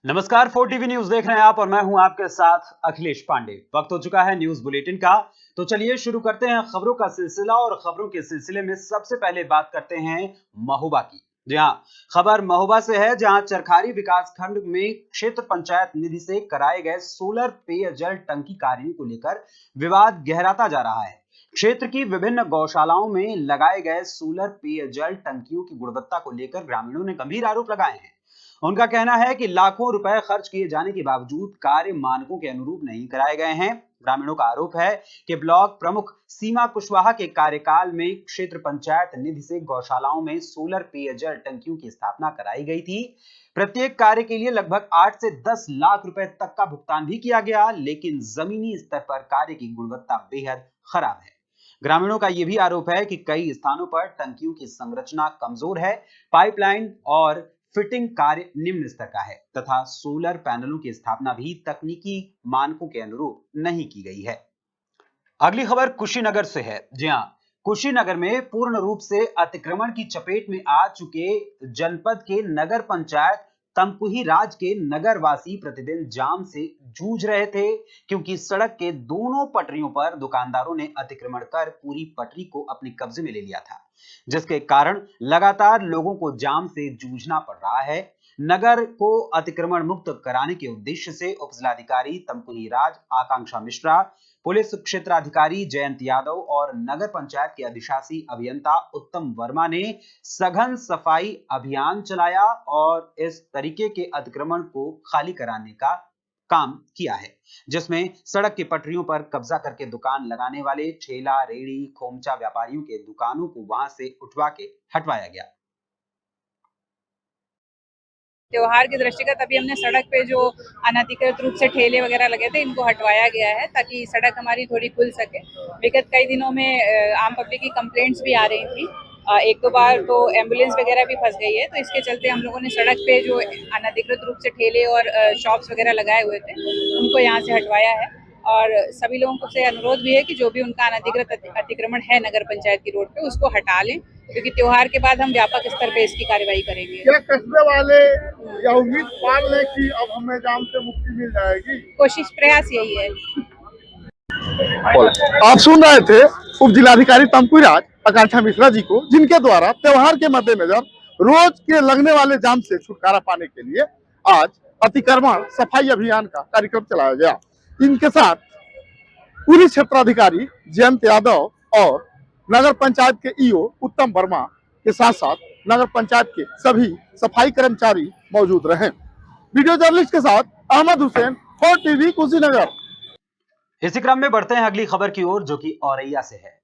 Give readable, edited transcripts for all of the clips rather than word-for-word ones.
नमस्कार, 4 TV news देख रहे हैं आप और मैं हूं आपके साथ अखिलेश पांडे। वक्त हो चुका है न्यूज बुलेटिन का। तो चलिए शुरू करते हैं खबरों का सिलसिला और खबरों के सिलसिले में सबसे पहले बात करते हैं महोबा की। जी हां, खबर महोबा से है, जहां चरखारी विकास खंड में क्षेत्र पंचायत निधि से कराए गए सोलर पेयजल टंकी कार्यों को लेकर विवाद गहराता जा रहा है। क्षेत्र की विभिन्न गौशालाओं में लगाए गए सोलर पेयजल टंकियों की गुणवत्ता को लेकर ग्रामीणों ने गंभीर आरोप लगाए हैं। उनका कहना है कि लाखों रुपए खर्च किए जाने के बावजूद कार्य मानकों के अनुरूप नहीं कराए गए हैं। ग्रामीणों का आरोप है कि ब्लॉक प्रमुख सीमा कुशवाहा के कार्यकाल में क्षेत्र पंचायत निधि से गौशालाओं में सोलर पेयजल टंकियों की स्थापना कराई गई थी। प्रत्येक कार्य के लिए लगभग 8 से 10 लाख रुपए तक का भुगतान भी किया गया, लेकिन जमीनी स्तर पर कार्य की गुणवत्ता बेहद खराब है। ग्रामीणों का यह भी आरोप है कि कई स्थानों पर टंकियों की संरचना कमजोर है, पाइपलाइन और फिटिंग कार्य निम्न स्तर का है तथा सोलर पैनलों की स्थापना भी तकनीकी मानकों के अनुरूप नहीं की गई है। अगली खबर कुशीनगर से है। जी हां, कुशीनगर में पूर्ण रूप से अतिक्रमण की चपेट में आ चुके जनपद के नगर पंचायत तमकुही राज के नगरवासी प्रतिदिन जाम से जूझ रहे थे, क्योंकि सड़क के दोनों पटरियों पर दुकानदारों ने अतिक्रमण कर पूरी पटरी को अपने कब्जे में ले लिया था, जिसके कारण लगातार लोगों को जाम से जूझना पड़ रहा है। नगर को अतिक्रमण मुक्त कराने के उद्देश्य से उपजिलाधिकारी तमकुही राज आकांक्षा मिश्रा, पुलिस क्षेत्राधिकारी जयंत यादव और नगर पंचायत के अधिशासी अभियंता उत्तम वर्मा ने सघन सफाई अभियान चलाया और इस तरीके के अतिक्रमण को खाली कराने का काम किया है, जिसमें सड़क की पटरियों पर कब्जा करके दुकान लगाने वाले ठेला रेड़ी खोमचा व्यापारियों के दुकानों को वहां से उठवा के हटवाया गया। त्योहार के दृष्टिगत अभी हमने सड़क पे जो अनधिकृत रूप से ठेले वगैरह लगे थे इनको हटवाया गया है, ताकि सड़क हमारी थोड़ी खुल सके। विगत कई दिनों में आम पब्लिक की कंप्लेंट्स भी आ रही थी। एक दो बार तो एम्बुलेंस वगैरह भी फंस गई है, तो इसके चलते हम लोगों ने सड़क पे जो अनधिकृत रूप से ठेले और शॉप्स वगैरह लगाए हुए थे उनको यहाँ से हटवाया है। और सभी लोगों से अनुरोध भी है कि जो भी उनका अनधिकृत अतिक्रमण है नगर पंचायत की रोड पे उसको हटा लें, क्योंकि त्योहार के बाद हम व्यापक स्तर पे इसकी कार्रवाई करेंगे। क्या कस्बे वाले या उम्मीद पाल लें कि अब हमें जाम से मुक्ति मिल जाएगी? कोशिश प्रयास यही है। आप सुन रहे थे उप जिलाधिकारी तमकुही राज आकांक्षा मिश्रा जी को, जिनके द्वारा त्योहार के मद्देनजर रोज के लगने वाले जाम से छुटकारा पाने के लिए आज अतिक्रमण सफाई अभियान का कार्यक्रम चलाया गया। इनके साथ पुलिस क्षेत्राधिकारी जयंत यादव और नगर पंचायत के ईओ उत्तम वर्मा के साथ साथ नगर पंचायत के सभी सफाई कर्मचारी मौजूद रहे। वीडियो जर्नलिस्ट के साथ अहमद हुसैन, 4 टीवी कुशीनगर। इसी क्रम में बढ़ते हैं अगली खबर की ओर, जो कि औरैया से है।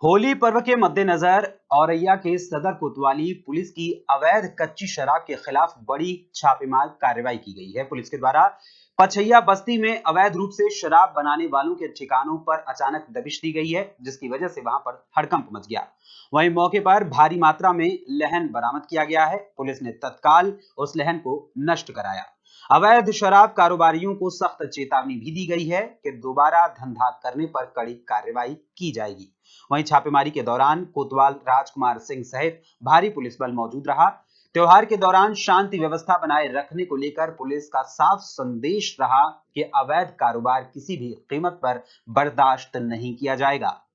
होली पर्व के मद्देनजर औरैया के सदर कोतवाली पुलिस की अवैध कच्ची शराब के खिलाफ बड़ी छापेमार कार्रवाई की गई है। पुलिस के द्वारा पछैया बस्ती में अवैध रूप से शराब बनाने वालों के ठिकानों पर अचानक दबिश दी गई है, जिसकी वजह से वहां पर हड़कंप मच गया। वहीं मौके पर भारी मात्रा में लहन बरामद किया गया है। पुलिस ने तत्काल उस लहन को नष्ट कराया। अवैध शराब कारोबारियों को सख्त चेतावनी भी दी गई है कि दोबारा धंधा करने पर कड़ी कार्रवाई की जाएगी। वहीं छापेमारी के दौरान कोतवाल राजकुमार सिंह सहित भारी पुलिस बल मौजूद रहा। त्योहार के दौरान शांति व्यवस्था बनाए रखने को लेकर पुलिस का साफ संदेश रहा कि अवैध कारोबार किसी भी कीमत पर बर्दाश्त नहीं किया जाएगा।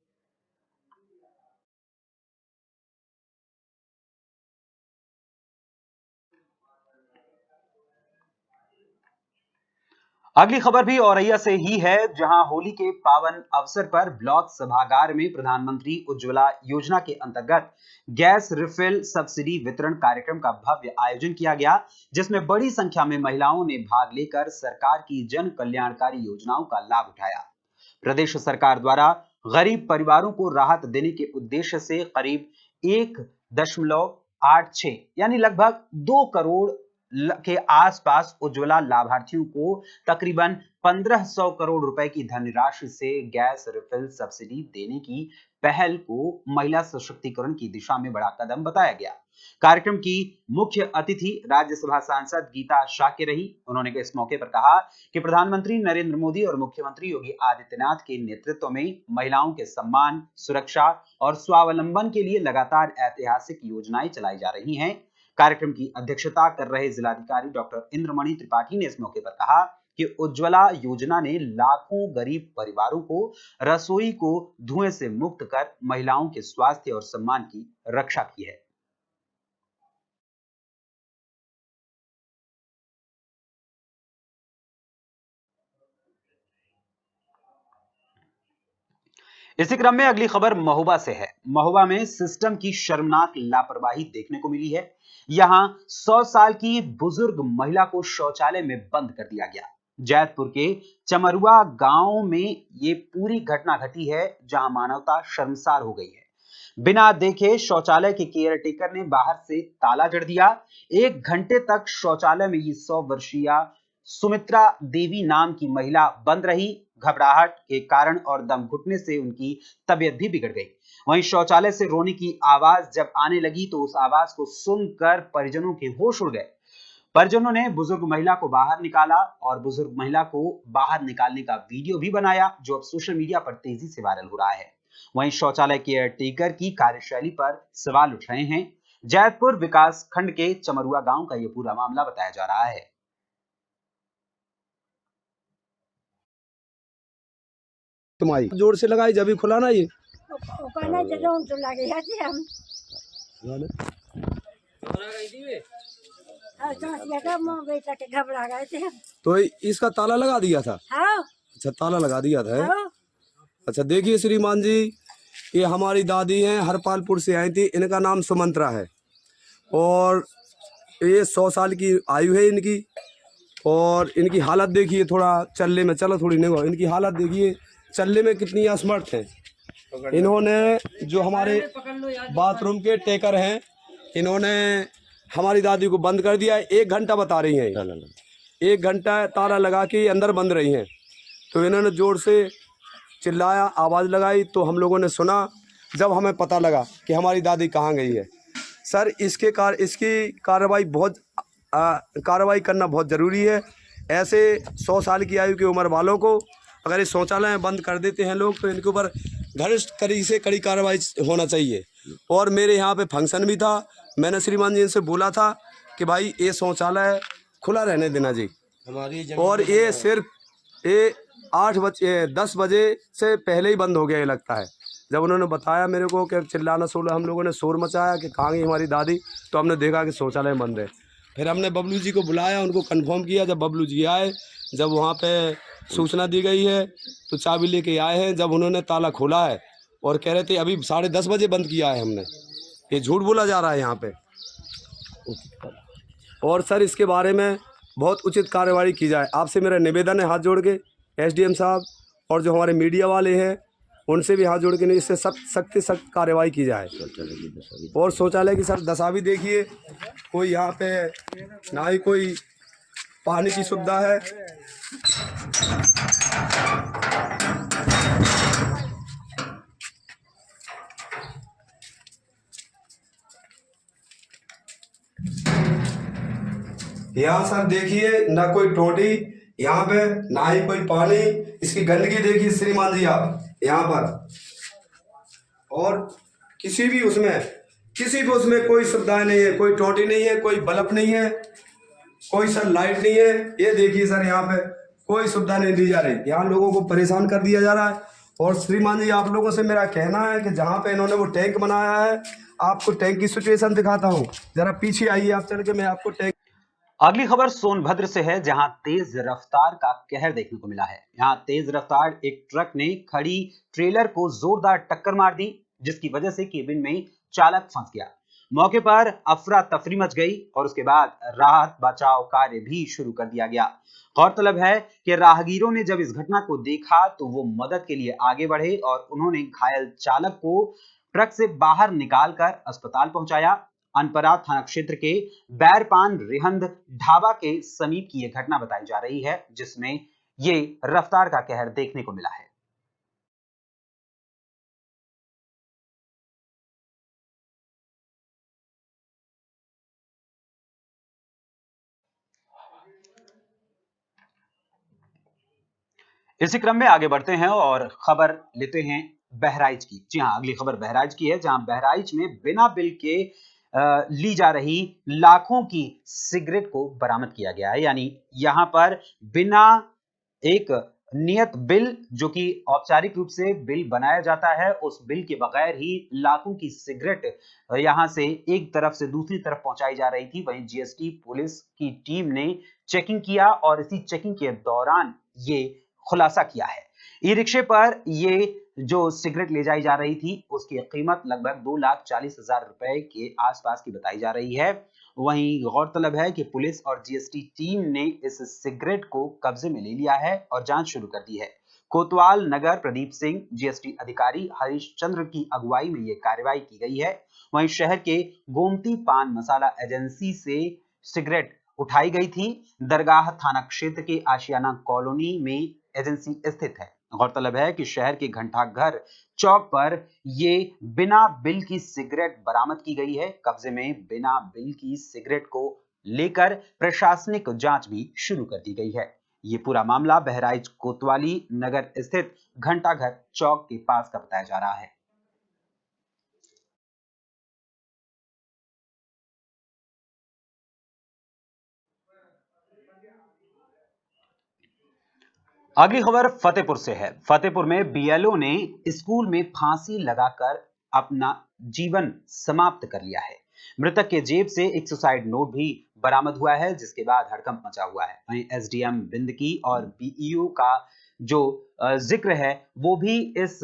अगली खबर भी औरैया से ही है, जहां होली के पावन अवसर पर ब्लॉक सभागार में प्रधानमंत्री उज्ज्वला योजना के अंतर्गत गैस रिफिल सब्सिडी वितरण कार्यक्रम का भव्य आयोजन किया गया, जिसमें बड़ी संख्या में महिलाओं ने भाग लेकर सरकार की जन कल्याणकारी योजनाओं का लाभ उठाया। प्रदेश सरकार द्वारा गरीब परिवारों को राहत देने के उद्देश्य से करीब 1.86 यानी लगभग 2 करोड़ के आसपास उज्ज्वला लाभार्थियों को तकरीबन 1500 करोड़ रुपए की धनराशि से गैस रिफिल सब्सिडी देने की पहल को महिला सशक्तिकरण की दिशा में बड़ा कदम बताया गया। कार्यक्रम की मुख्य अतिथि राज्यसभा सांसद गीता शाक्य रही। उन्होंने इस मौके पर कहा कि प्रधानमंत्री नरेंद्र मोदी और मुख्यमंत्री योगी आदित्यनाथ के नेतृत्व में महिलाओं के सम्मान, सुरक्षा और स्वावलंबन के लिए लगातार ऐतिहासिक योजनाएं चलाई जा रही हैं। कार्यक्रम की अध्यक्षता कर रहे जिलाधिकारी डॉक्टर इंद्रमणि त्रिपाठी ने इस मौके पर कहा कि उज्ज्वला योजना ने लाखों गरीब परिवारों को रसोई को धुएं से मुक्त कर महिलाओं के स्वास्थ्य और सम्मान की रक्षा की है। इसी क्रम में अगली खबर महोबा से है। महोबा में सिस्टम की शर्मनाक लापरवाही देखने को मिली है। यहां 100 साल की बुजुर्ग महिला को शौचालय में बंद कर दिया गया। जैतपुर के चमरुआ गांव में ये पूरी घटना घटी है, जहां मानवता शर्मसार हो गई है। बिना देखे शौचालय के केयरटेकर ने बाहर से ताला जड़ दिया। 1 घंटे तक शौचालय में ये 100 वर्षीय सुमित्रा देवी नाम की महिला बंद रही। घबराहट के कारण और दम घुटने से उनकी तबीयत भी बिगड़ गई। वहीं शौचालय से रोने की आवाज जब आने लगी तो उस आवाज को सुनकर परिजनों के होश उड़ गए। परिजनों ने बुजुर्ग महिला को बाहर निकाला और बुजुर्ग महिला को बाहर निकालने का वीडियो भी बनाया, जो अब सोशल मीडिया पर तेजी से वायरल हो रहा है। वहीं शौचालय केयरटेकर की कार्यशैली पर सवाल उठ रहे हैं। जैतपुर विकास खंड के चमरुआ गांव का यह पूरा मामला बताया जा रहा है। तुम्हारी जोर से लगाई जब भी खुला ना ये तो लगे हम बेटा के घबरा गए थे। तो इसका ताला लगा दिया था। हाँ। अच्छा, ताला लगा दिया था। हाँ। अच्छा, देखिए श्रीमान जी, ये हमारी दादी हैं, हरपालपुर से आई थी। इनका नाम सुमंत्रा है और ये 100 साल की आयु है इनकी। और इनकी हालत देखिए, थोड़ा चलने में, चलो थोड़ी नहीं, इनकी हालत देखिए चलने में कितनी असमर्थ है। इन्होंने जो हमारे बाथरूम के टेकर हैं, इन्होंने हमारी दादी को बंद कर दिया। 1 घंटा बता रही हैं, 1 घंटा ताला लगा के अंदर बंद रही हैं। तो इन्होंने जोर से चिल्लाया, आवाज़ लगाई, तो हम लोगों ने सुना। जब हमें पता लगा कि हमारी दादी कहाँ गई है, सर इसकी कार्रवाई करना बहुत ज़रूरी है। ऐसे 100 साल की आयु की उम्र वालों को अगर इस शौचालय में बंद कर देते हैं लोग, तो इनके ऊपर घनिष्ठ कड़ी कार्रवाई होना चाहिए। और मेरे यहाँ पे फंक्शन भी था, मैंने श्रीमान जी से बोला था कि भाई ये शौचालय खुला रहने देना जी। और ये सिर्फ ये 10 बजे से पहले ही बंद हो गया ये लगता है। जब उन्होंने बताया मेरे को कि चिल्लाना सोला, हम लोगों ने शोर मचाया कि कहाँ गई हमारी दादी, तो हमने देखा कि शौचालय बंद है। फिर हमने बबलू जी को बुलाया, उनको कंफर्म किया। जब बबलू जी आए, जब वहाँ पे सूचना दी गई है तो चाबी लेके आए हैं। जब उन्होंने ताला खोला है और कह रहे थे अभी 10:30 बजे बंद किया है हमने, ये झूठ बोला जा रहा है यहाँ पे। और सर इसके बारे में बहुत उचित कार्रवाई की जाए। आपसे मेरा निवेदन है हाथ जोड़ के, एसडीएम साहब और जो हमारे मीडिया वाले हैं उनसे भी हाथ जोड़ के, नहीं इससे सख्त कार्रवाई की जाए। और शौचालय की सर दशा भी देखिए, कोई यहाँ पे ना ही कोई पानी की सुविधा है। यहाँ सर देखिए ना कोई टोटी यहाँ पे, ना ही कोई पानी। इसकी गंदगी देखिए श्रीमान जी आप यहाँ पर। और किसी भी उसमें कोई सुविधाएं नहीं है, कोई टोटी नहीं है, कोई बल्ब नहीं है, कोई सर लाइट नहीं है। ये देखिए सर यहाँ पे कोई सुविधा नहीं दी जा रही, यहाँ लोगों को परेशान कर दिया जा रहा है। और श्रीमान जी आप लोगों से मेरा कहना है कि जहाँ पे इन्होंने वो टैंक बनाया है, आपको टैंक की सिचुएशन दिखाता हूँ, जरा पीछे आइए आप चल के, मैं आपको टैंक। अगली खबर सोनभद्र से है, जहां तेज रफ्तार का कहर देखने को मिला है। यहां तेज रफ्तार एक ट्रक ने खड़ी ट्रेलर को जोरदार टक्कर मार दी, जिसकी वजह से केबिन में चालक फंस गया। मौके पर अफरा तफरी मच गई और उसके बाद राहत बचाव कार्य भी शुरू कर दिया गया। गौरतलब है कि राहगीरों ने जब इस घटना को देखा तो वो मदद के लिए आगे बढ़े और उन्होंने घायल चालक को ट्रक से बाहर निकालकर अस्पताल पहुंचाया। अनपरा थाना क्षेत्र के बैरपान रिहंद ढाबा के समीप की यह घटना बताई जा रही है, जिसमें ये रफ्तार का कहर देखने को मिला है। इसी क्रम में आगे बढ़ते हैं और खबर लेते हैं बहराइच की। जी हां, अगली खबर बहराइच की है, जहां बहराइच में बिना बिल के ली जा रही लाखों की सिगरेट को बरामद किया गया है। यानी यहां पर बिना एक नियत बिल, जो कि औपचारिक रूप से बिल बनाया जाता है, उस बिल के बगैर ही लाखों की सिगरेट यहां से एक तरफ से दूसरी तरफ पहुंचाई जा रही थी। वहीं जीएसटी पुलिस की टीम ने चेकिंग किया और इसी चेकिंग के दौरान ये खुलासा किया है। ई रिक्शे पर ये जो सिगरेट ले जाई जा रही थी उसकी कीमत लगभग 2,40,000 रुपए के आसपास की बताई जा रही है। वहीं गौरतलब है कि पुलिस और जीएसटी टीम ने इस सिगरेट को कब्जे में ले लिया है और जांच शुरू कर दी है। कोतवाल नगर प्रदीप सिंह जीएसटी अधिकारी हरीश चंद्र की अगुवाई में यह कार्रवाई की गई है। वहीं शहर के गोमती पान मसाला एजेंसी से सिगरेट उठाई गई थी। दरगाह थाना क्षेत्र के आशियाना कॉलोनी में एजेंसी स्थित है। गौरतलब है कि शहर के घंटाघर चौक पर ये बिना बिल की सिगरेट बरामद की गई है। कब्जे में बिना बिल की सिगरेट को लेकर प्रशासनिक जांच भी शुरू कर दी गई है। ये पूरा मामला बहराइच कोतवाली नगर स्थित घंटाघर चौक के पास का बताया जा रहा है। अगली खबर फतेहपुर से है। फतेहपुर में बीएलओ ने स्कूल में फांसी लगाकर अपना जीवन समाप्त कर लिया है। मृतक के जेब से एक सुसाइड नोट भी बरामद हुआ है, जिसके बाद हड़कंप मचा हुआ है। वहीं एसडीएम बिंदकी और बीईओ का जो जिक्र है वो भी इस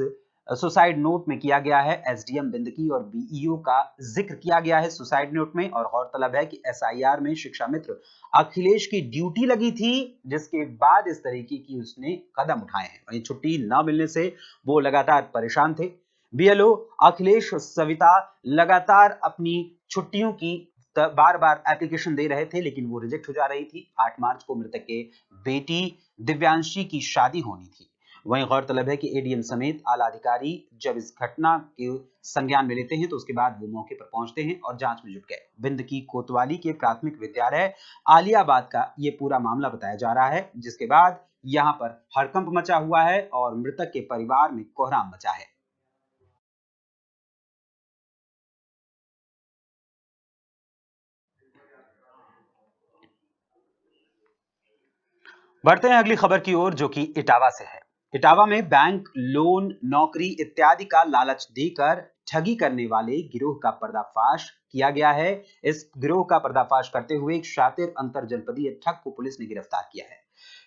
सुसाइड नोट में किया गया है। एसडीएम बिंदकी और बीईओ का जिक्र किया गया है सुसाइड नोट में। और गौरतलब है कि एसआईआर में शिक्षा मित्र अखिलेश की ड्यूटी लगी थी, जिसके बाद इस तरीके की उसने कदम उठाए हैं। वहीं छुट्टी न मिलने से वो लगातार परेशान थे। बीएलओ अखिलेश सविता लगातार अपनी छुट्टियों की बार बार एप्लीकेशन दे रहे थे, लेकिन वो रिजेक्ट हो जा रही थी। 8 मार्च को मृतक के बेटी दिव्यांशी की शादी होनी थी। वहीं गौरतलब है कि एडीएम समेत आला अधिकारी जब इस घटना के संज्ञान में लेते हैं तो उसके बाद वो मौके पर पहुंचते हैं और जांच में जुट गए। बिंद की कोतवाली के प्राथमिक विद्यालय आलियाबाद का ये पूरा मामला बताया जा रहा है, जिसके बाद यहां पर हड़कंप मचा हुआ है और मृतक के परिवार में कोहराम मचा है। बढ़ते हैं अगली खबर की ओर, जो कि इटावा से है। इटावा में बैंक, लोन, नौकरी इत्यादि का लालच देकर ठगी करने वाले गिरोह का पर्दाफाश किया गया है। इस गिरोह का पर्दाफाश करते हुए एक शातिर अंतर जनपदीय ठग को पुलिस ने गिरफ्तार किया है।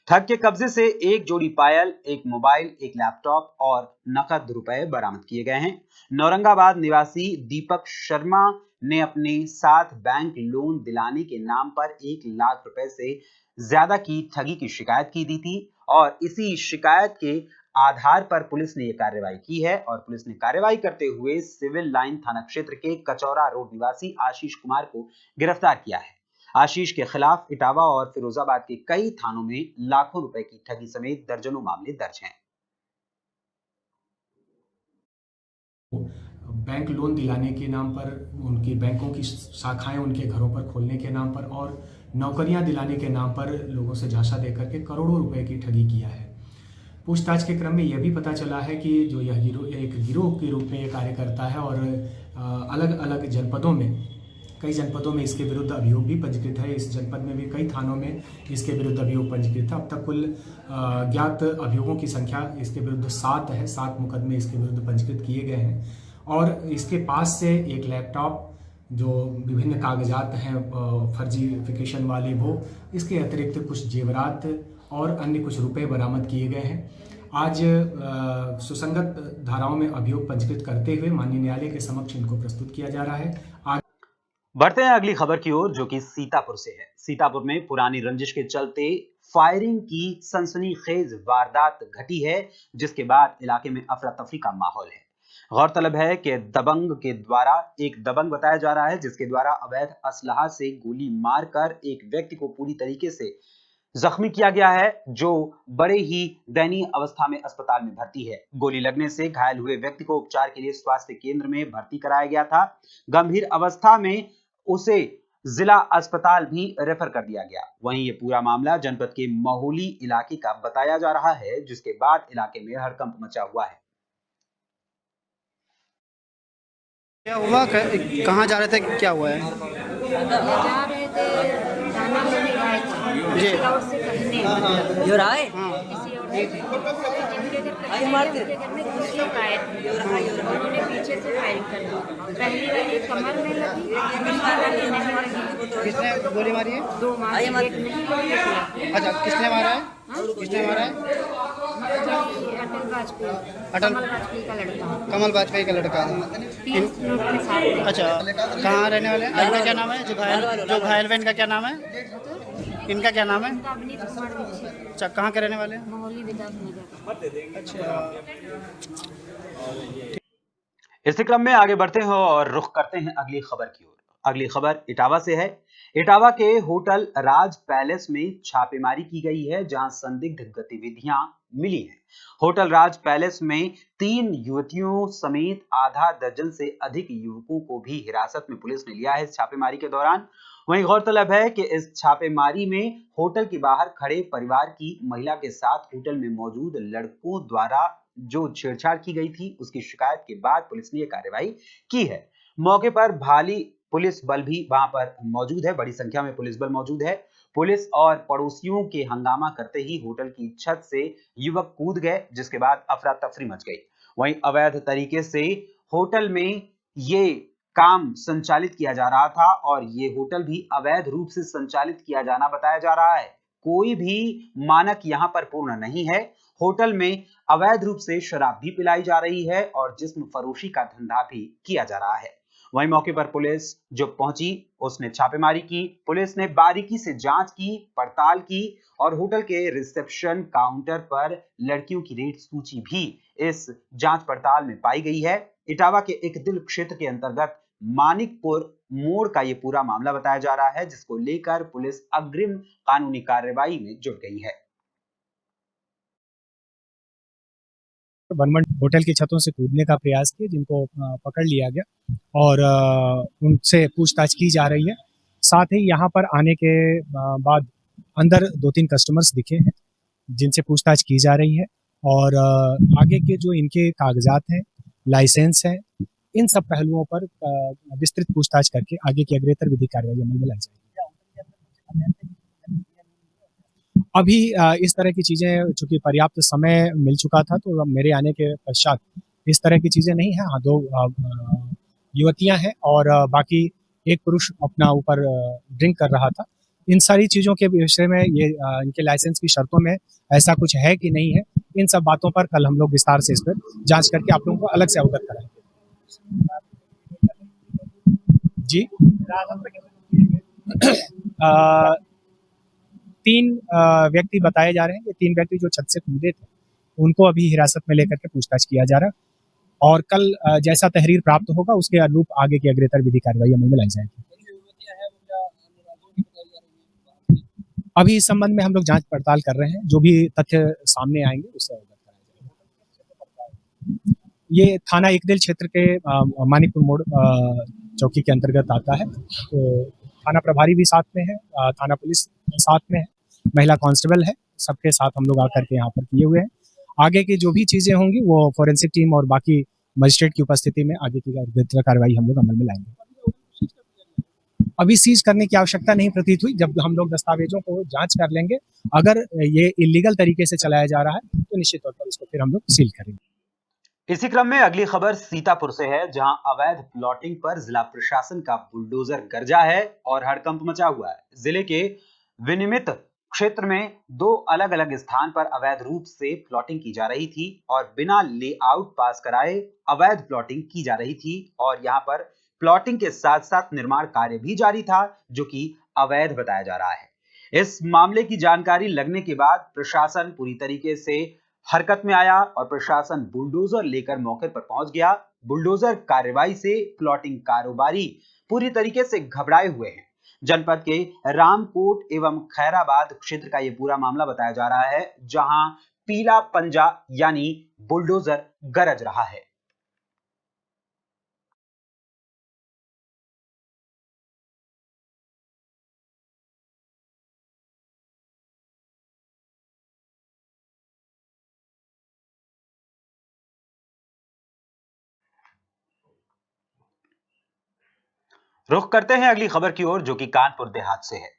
ठग के कब्जे से एक जोड़ी पायल, एक मोबाइल, एक लैपटॉप और नकद रुपए बरामद किए गए हैं। नौरंगाबाद निवासी दीपक शर्मा ने अपने साथ बैंक लोन दिलाने के नाम पर 1 लाख रुपए से ज्यादा की ठगी की शिकायत की दी थी और इसी शिकायत के आधार पर पुलिस ने यह कार्रवाई की है। और पुलिस ने कार्रवाई करते हुए सिविल लाइन थाना क्षेत्र के कचौरा रोड निवासी आशीष कुमार को गिरफ्तार किया है। आशीष के खिलाफ इटावा और फिरोजाबाद के कई थानों में लाखों रुपए की ठगी समेत दर्जनों मामले दर्ज हैं। बैंक लोन दिलाने के नाम पर, उनकी बैंकों की शाखाएं उनके घरों पर खोलने के नाम पर और नौकरियां दिलाने के नाम पर लोगों से झांसा देकर के करोड़ों रुपए की ठगी किया है। पूछताछ के क्रम में यह भी पता चला है कि जो यह एक गिरोह के रूप में ये कार्य करता है और अलग अलग जनपदों में, कई जनपदों में इसके विरुद्ध अभियोग भी पंजीकृत है। इस जनपद में भी कई थानों में इसके विरुद्ध अभियोग पंजीकृत है। अब तक कुल ज्ञात अभियोगों की संख्या इसके विरुद्ध 7 है। 7 मुकदमे इसके विरुद्ध पंजीकृत किए गए हैं और इसके पास से एक लैपटॉप, जो विभिन्न कागजात हैं फर्जीफिकेशन वाले, वो इसके अतिरिक्त कुछ जेवरात और अन्य कुछ रुपए बरामद किए गए हैं। आज सुसंगत धाराओं में अभियोग पंजीकृत करते हुए माननीय न्यायालय के समक्ष इनको प्रस्तुत किया जा रहा है। बढ़ते हैं अगली खबर की ओर, जो कि सीतापुर से है। सीतापुर में पुरानी रंजिश के चलते फायरिंग की सनसनीखेज वारदात घटी है, जिसके बाद इलाके में अफरा तफरी का माहौल है। गौरतलब है कि दबंग के द्वारा, एक दबंग बताया जा रहा है जिसके द्वारा अवैध असलहा से गोली मारकर एक व्यक्ति को पूरी तरीके से जख्मी किया गया है, जो बड़े ही दयनीय अवस्था में अस्पताल में भर्ती है। गोली लगने से घायल हुए व्यक्ति को उपचार के लिए स्वास्थ्य केंद्र में भर्ती कराया गया था। गंभीर अवस्था में उसे जिला अस्पताल भी रेफर कर दिया गया। वहीं ये पूरा मामला जनपद के महोली इलाके का बताया जा रहा है, जिसके बाद इलाके में हड़कंप मचा हुआ है। क्या हुआ, कहाँ जा रहे थे, क्या हुआ है? जा रहे थे दाना लेने गए थे जी। किसी और से कहने जो रहा है किसी और से जिनके घर कचहरी है, उनके घर में कुछ लोग आए थे और उन्होंने पीछे से फायरिंग कर दी। पहली वाली कमर में लगी, दूसरी वाली नहीं लगी। किसने गोली मारी है? दो मारे, एक नहीं लगी, एक लगी। अच्छा, किसने मारा है? किसने मारा है? अटल वाजपेयी, कमल वाजपेयी का लड़का, कमल वाजपेयी का लड़का है। 3 नोट के साथ में। अच्छा, कहाँ रहने वाले हैं? इनका क्या नाम है? जो घायल हुए, इनका क्या नाम है? इनका क्या नाम है? उनका अवनीत कुमार दीक्षित, अच्छा, कहाँ के रहने वाले हैं? मोहल्ली विकास नगर। अच्छा, इसी क्रम में आगे बढ़ते हैं और रुख करते हैं अगली खबर की ओर। अगली खबर इटावा से है। इटावा के होटल राज पैलेस में छापेमारी की गई है, जहां संदिग्ध गतिविधियां मिली हैं। होटल राज पैलेस में 3 युवतियों समेत आधा दर्जन से अधिक युवकों को भी हिरासत में पुलिस ने लिया है इस छापेमारी के दौरान। वहीं गौरतलब है कि इस छापेमारी में होटल के बाहर खड़े परिवार की महिला के साथ होटल में मौजूद लड़कों द्वारा जो छेड़छाड़ की गई थी, उसकी शिकायत के बाद पुलिस ने यह कार्रवाई की है। मौके पर भारी पुलिस बल भी वहां पर मौजूद है, बड़ी संख्या में पुलिस बल मौजूद है। पुलिस और पड़ोसियों के हंगामा करते ही होटल की छत से युवक कूद गए, जिसके बाद अफरा तफरी मच गई। वहीं अवैध तरीके से होटल में ये काम संचालित किया जा रहा था और ये होटल भी अवैध रूप से संचालित किया जाना बताया जा रहा है। कोई भी मानक यहां पर पूर्ण नहीं है। होटल में अवैध रूप से शराब भी पिलाई जा रही है और जिस्म फरोशी का धंधा भी किया जा रहा है। वहीं मौके पर पुलिस जो पहुंची, उसने छापेमारी की। पुलिस ने बारीकी से जांच की, पड़ताल की और होटल के रिसेप्शन काउंटर पर लड़कियों की रेट सूची भी इस जांच पड़ताल में पाई गई है। इटावा के एक दिल क्षेत्र के अंतर्गत मानिकपुर मोड़ का यह पूरा मामला बताया जा रहा है, जिसको लेकर पुलिस अग्रिम कानूनी कार्रवाई में जुट गई है। वन होटल की छतों से कूदने का प्रयास किया, जिनको पकड़ लिया गया और उनसे पूछताछ की जा रही है। साथ ही यहाँ पर आने के बाद अंदर 2-3 कस्टमर्स दिखे हैं, जिनसे पूछताछ की जा रही है और आगे के जो इनके कागजात हैं, लाइसेंस है, इन सब पहलुओं पर विस्तृत पूछताछ करके आगे की अग्रेतर विधि कार्रवाई अमल में लाई जाएगी। अभी इस तरह की चीज़ें, चूंकि पर्याप्त समय मिल चुका था, तो मेरे आने के पश्चात इस तरह की चीज़ें नहीं है। हाँ, 2 युवतियां हैं और बाकी एक पुरुष अपना ऊपर ड्रिंक कर रहा था। इन सारी चीज़ों के विषय में ये इनके लाइसेंस की शर्तों में ऐसा कुछ है कि नहीं है, इन सब बातों पर कल हम लोग विस्तार से इस पर जांच करके आप लोगों को अलग से अवगत कराएंगे। जी, 3 व्यक्ति बताए जा रहे हैं। ये 3 व्यक्ति जो छत से कूदे थे, उनको अभी हिरासत में लेकर के पूछताछ किया जा रहा है और कल जैसा तहरीर प्राप्त होगा, उसके अनुरूप आगे की अग्रेतर विधि कार्रवाई अमल में लाई जाएगी। अभी इस संबंध में हम लोग जांच पड़ताल कर रहे हैं, जो भी तथ्य सामने आएंगे उससे अवगत कराया जाएगा। ये थाना एकदिल क्षेत्र के मानिकपुर मोड़ चौकी के अंतर्गत आता है। तो थाना प्रभारी भी साथ में है, थाना पुलिस साथ में है, महिला कांस्टेबल है, सबके साथ हम लोग आकर के यहाँ पर किए हुए हैं। आगे की जो भी चीजें होंगी वो फोरेंसिक टीम और बाकी मजिस्ट्रेट की उपस्थिति में आगे की कार्रवाई हम लोग अमल में लाएंगे। अभी सीज करने की आवश्यकता नहीं प्रतीत हुई। जब हम लोग दस्तावेजों को जांच कर लेंगे, अगर ये इलीगल तरीके से चलाया जा रहा है तो निश्चित तौर पर इसको फिर हम लोग सील करेंगे। इसी क्रम में अगली खबर सीतापुर से है, जहां अवैध प्लॉटिंग पर जिला प्रशासन का बुलडोजर गरजा है और हड़कंप मचा हुआ है। जिले के विनिमित क्षेत्र में 2 अलग अलग स्थान पर अवैध रूप से प्लॉटिंग की जा रही थी और बिना लेआउट पास कराए अवैध प्लॉटिंग की जा रही थी और यहां पर प्लॉटिंग के साथ साथ निर्माण कार्य भी जारी था, जो कि अवैध बताया जा रहा है। इस मामले की जानकारी लगने के बाद प्रशासन पूरी तरीके से हरकत में आया और प्रशासन बुलडोजर लेकर मौके पर पहुंच गया। बुलडोजर कार्रवाई से प्लॉटिंग कारोबारी पूरी तरीके से घबराए हुए हैं। जनपद के रामकोट एवं खैराबाद क्षेत्र का यह पूरा मामला बताया जा रहा है, जहां पीला पंजा यानी बुलडोजर गरज रहा है। रुख करते हैं अगली खबर की ओर, जो कि कानपुर देहात से है।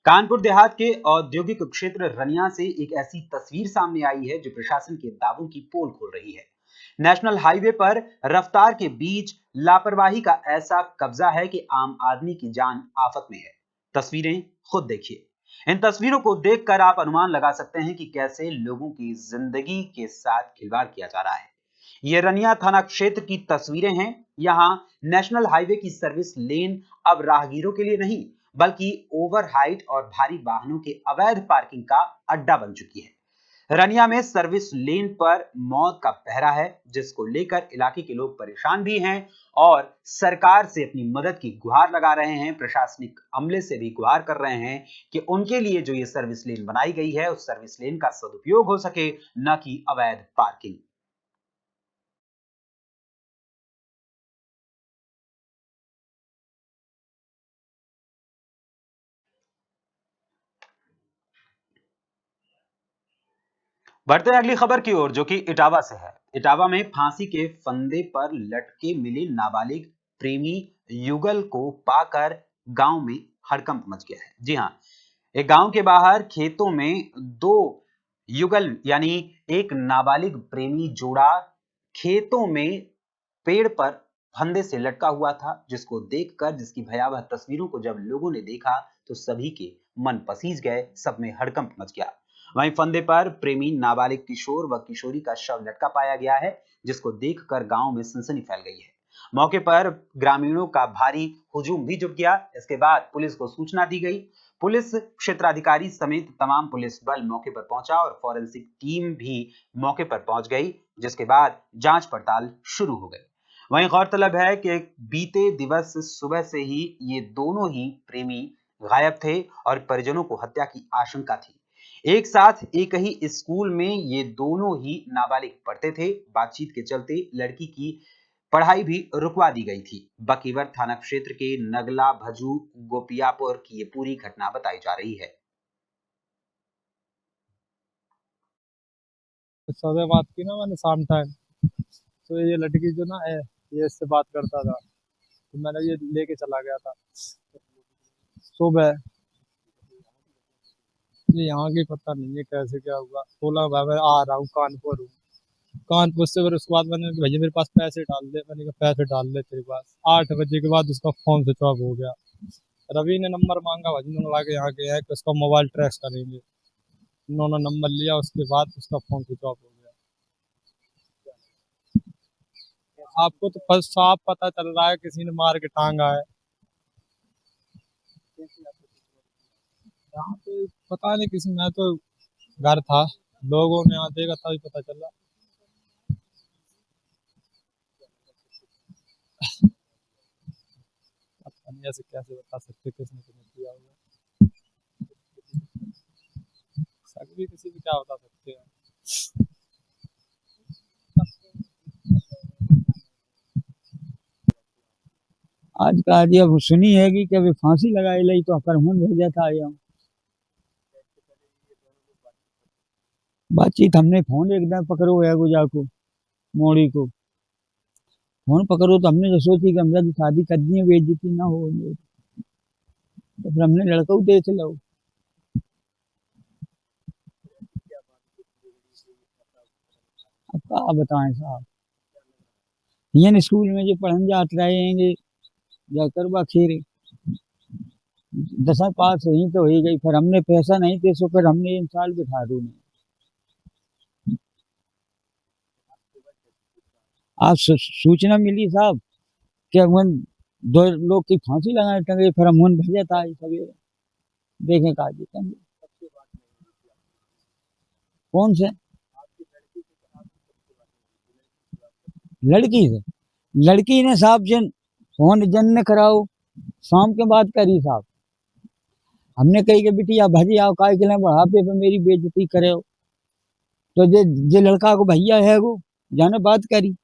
कानपुर देहात के औद्योगिक क्षेत्र रनिया से एक ऐसी तस्वीर सामने आई है जो प्रशासन के दावों की पोल खोल रही है। नेशनल हाईवे पर रफ्तार के बीच लापरवाही का ऐसा कब्जा है कि आम आदमी की जान आफत में है। तस्वीरें खुद देखिए। इन तस्वीरों को देखकर आप अनुमान लगा सकते हैं कि कैसे लोगों की जिंदगी के साथ खिलवाड़ किया जा रहा है। ये रनिया थाना क्षेत्र की तस्वीरें हैं। यहां नेशनल हाईवे की सर्विस लेन अब राहगीरों के लिए नहीं, बल्कि ओवर हाइट और भारी वाहनों के अवैध पार्किंग का अड्डा बन चुकी है। रनिया में सर्विस लेन पर मौत का पहरा है, जिसको लेकर इलाके के लोग परेशान भी हैं और सरकार से अपनी मदद की गुहार लगा रहे हैं। प्रशासनिक अमले से भी गुहार कर रहे हैं कि उनके लिए जो ये सर्विस लेन बनाई गई है, उस सर्विस लेन का सदुपयोग हो सके, न कि अवैध पार्किंग। बढ़ते हैं अगली खबर की ओर, जो कि इटावा से है। इटावा में फांसी के फंदे पर लटके मिले नाबालिग प्रेमी युगल को पाकर गांव में हड़कंप मच गया है। जी हां, एक गांव के बाहर खेतों में दो युगल यानी एक नाबालिग प्रेमी जोड़ा खेतों में पेड़ पर फंदे से लटका हुआ था, जिसको देखकर, जिसकी भयावह तस्वीरों को जब लोगों ने देखा तो सभी के मन पसीज गए, सब में हड़कंप मच गया। वहीं फंदे पर प्रेमी नाबालिग किशोर व किशोरी का शव लटका पाया गया है, जिसको देखकर गांव में सनसनी फैल गई है। मौके पर ग्रामीणों का भारी हुजूम भी जुट गया। इसके बाद पुलिस को सूचना दी गई। पुलिस क्षेत्राधिकारी समेत तमाम पुलिस बल मौके पर पहुंचा और फॉरेंसिक टीम भी मौके पर पहुंच गई, जिसके बाद जांच पड़ताल शुरू हो गई। वहीं गौरतलब है कि बीते दिवस सुबह से ही ये दोनों ही प्रेमी गायब थे और परिजनों को हत्या की आशंका थी। एक साथ एक ही स्कूल में ये दोनों ही नाबालिग पढ़ते थे। बातचीत के चलते लड़की की पढ़ाई भी रुकवा दी गई थी। बकीवर थाना क्षेत्र के नगला भजू गोपियापुर की ये पूरी घटना बताई जा रही है। सुबह बात की ना मैंने शाम टाइम, तो ये लड़की जो ना है, ये इससे बात करता था, तो मैंने ये लेके चला गया था सुबह। ये यहाँ की पता नहीं है कैसे क्या हुआ। बोला भाई मैं आ रहा हूँ, कानपुर हूँ। कानपुर से फिर उसके बाद मैंने कहा, भैया मेरे पास पैसे डाल दे। मैंने कहा पैसे डाल दे तेरे पास। 8 बजे के बाद उसका फोन स्विच ऑफ हो गया। रवि ने नंबर मांगा, भाई ने ला के यहाँ के है कि उसका मोबाइल ट्रेस करेंगे। उन्होंने नंबर लिया, उसके बाद उसका फोन स्विच ऑफ हो गया। आपको तो फर्स्ट साफ पता चल रहा है किसी ने मार के टांगा है। यहाँ पे पता नहीं किसी, मैं तो घर था, लोगों ने यहाँ देखा तभी पता चला। पता नहीं ऐसे कैसे बता सकते किसने किया होगा। शक भी किसी भी क्या बता सकते हैं। आज का आदिया सुनी है कि अभी फांसी लगाई ली तो करमन भेजा था। यहाँ बातचीत हमने फोन एकदम पकड़ो है गुजा को, मोड़ी को फोन पकड़ो, तो हमने जो सोची कि हम शादी कर दी, बेइज्जती ना हो, तो फिर हमने लड़का दे चलो। अब क्या बताएं साहब, ये स्कूल में जो पढ़ने जाते रहेंगे जाकर बाखीर 10 पास ही तो ही गई। फिर हमने पैसा नहीं थे, सो फिर हमने इन साल बिठा दू। आज सूचना मिली साहब कि हम 2 लोग की फांसी लगाए टंगे, फिर हम भेजा था सवेरे देखें का जी कहेंगे। कौन से लड़की से? लड़की ने साहब जन फोन जन ने कराओ, शाम के बाद करी साहब। हमने कही कि बिटिया भाजी आओ, काय के लिए बढ़ापे पे मेरी बेइज्जती करे हो। तो जे लड़का को भैया है वो जाने बात करी,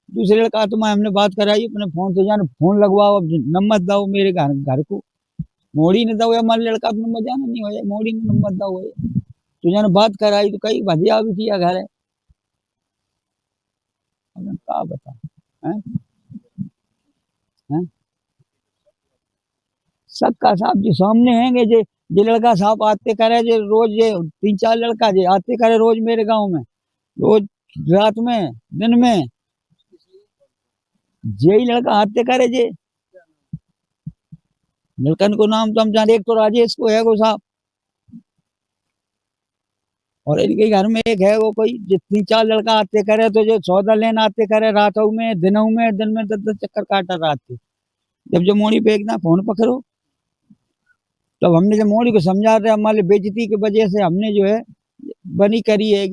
दूसरे लड़का तो मैं हमने बात कराई अपने फोन से, जाने फोन लगवाओ, अब नंबर दो मेरे घर को। मोड़ी ने दो या हमारे लड़का का नंबर जाना नहीं हो, मोड़ी ने नंबर दो, तो जाने बात कराई तो कही भजिया बिटिया घर है। क्या बता हैं? सक्का साहब जी सामने हैंगे जे लड़का साहब आते करे जे रोज ये 3-4 लड़का जे आते करे रोज मेरे गांव में, रोज रात में दिन में जे लड़का आते करे जे लड़कन को नाम तो हम जाने, एक तो राजेश को है वो साहब, और इनके घर में एक है वो कोई जो 3-4 लड़का आते करे तो जो सौदा लेना आते करे रातों में दिन में 10 चक्कर काटा रात के। जब मोड़ी पे एक ना फोन पकड़ो तब हमने जब मोड़ी को समझा रहे हमारे बेइज्जती की वजह से हमने जो है बनी करी है।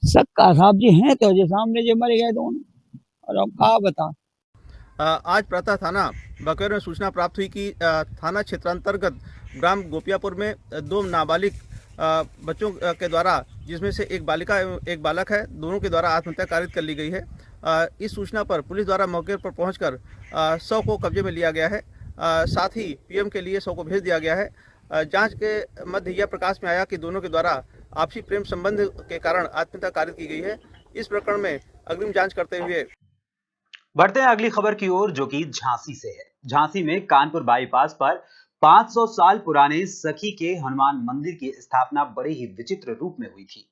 सक्का साहब जी हैं तो जो सामने जो मर गए दोनों, और अब कहा बता। आज प्रातः थाना बकेर में सूचना प्राप्त हुई कि थाना क्षेत्रांतर्गत ग्राम गोपियापुर में 2 नाबालिग बच्चों के द्वारा, जिसमें से एक बालिका एवं एक बालक है, दोनों के द्वारा आत्महत्या कारित कर ली गई है। इस सूचना पर पुलिस द्वारा मौके पर पहुंचकर शव को कब्जे में लिया गया है। साथ ही पीएम के लिए शव को भेज दिया गया है। जांच के मध्य यह प्रकाश में आया कि दोनों के द्वारा आपसी प्रेम संबंध के कारण आत्महत्या कारित की गई है। इस प्रकरण में अग्रिम जांच करते हुए बढ़ते हैं अगली खबर की ओर, जो कि झांसी से है। झांसी में कानपुर बाईपास पर 500 साल पुराने सखी के हनुमान मंदिर की स्थापना बड़े ही विचित्र रूप में हुई थी।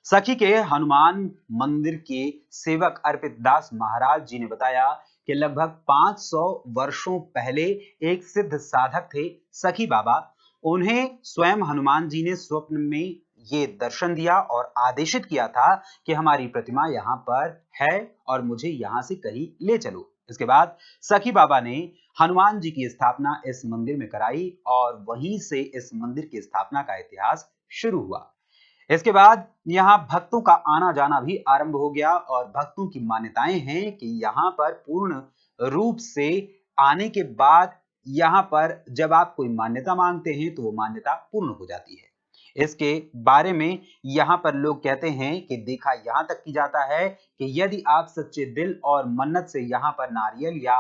सखी के हनुमान मंदिर के सेवक अर्पित दास महाराज जी ने बताया कि लगभग 500 वर्षों पहले एक सिद्ध साधक थे सखी बाबा। उन्हें स्वयं हनुमान जी ने स्वप्न में ये दर्शन दिया और आदेशित किया था कि हमारी प्रतिमा यहाँ पर है और मुझे यहाँ से कहीं ले चलो। इसके बाद सखी बाबा ने हनुमान जी की स्थापना इस मंदिर में कराई और वहीं से इस मंदिर की स्थापना का इतिहास शुरू हुआ। इसके बाद यहाँ भक्तों का आना जाना भी आरंभ हो गया और भक्तों की मान्यताएं हैं कि यहाँ पर पूर्ण रूप से आने के बाद यहाँ पर जब आप कोई मान्यता मांगते हैं तो वो मान्यता पूर्ण हो जाती है। इसके बारे में यहाँ पर लोग कहते हैं कि देखा यहाँ तक की जाता है कि यदि आप सच्चे दिल और मन्नत से यहाँ पर नारियल या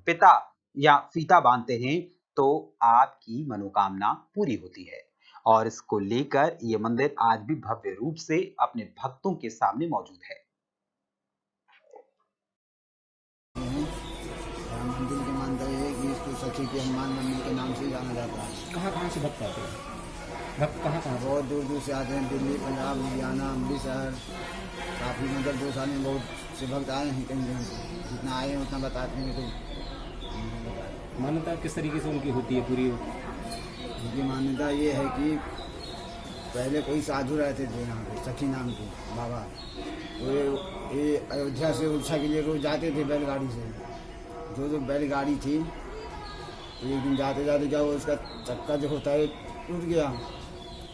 पिता या फीता बांधते हैं तो आपकी मनोकामना पूरी होती है। और इसको लेकर ये मंदिर आज भी भव्य रूप से अपने भक्तों के सामने मौजूद है। मंदिर की मान्यता है कि इसको सखी के हनुमान मंदिर के नाम से जाना जाता है। कहाँ से भक्त आते हैं? भक्त कहाँ बहुत दूर दूर से आते हैं, दिल्ली, पंजाब, लुधियाना, अमृतसर, काफ़ी मतलब 2 साल में बहुत से भक्त आए हैं। कहीं जितना आए हैं उतना बताते हैं। तो मान्यता किस तरीके से उनकी होती है पूरी? उनकी मान्यता ये है कि पहले कोई साधु रहते थे यहाँ पे, सखी नाम के बाबा। तो ये अयोध्या से उड़ीसा के लिए रोज जाते थे बैलगाड़ी से। जो बैलगाड़ी थी तो एक दिन जाते जाते क्या वो उसका चक्का जो होता है टूट गया।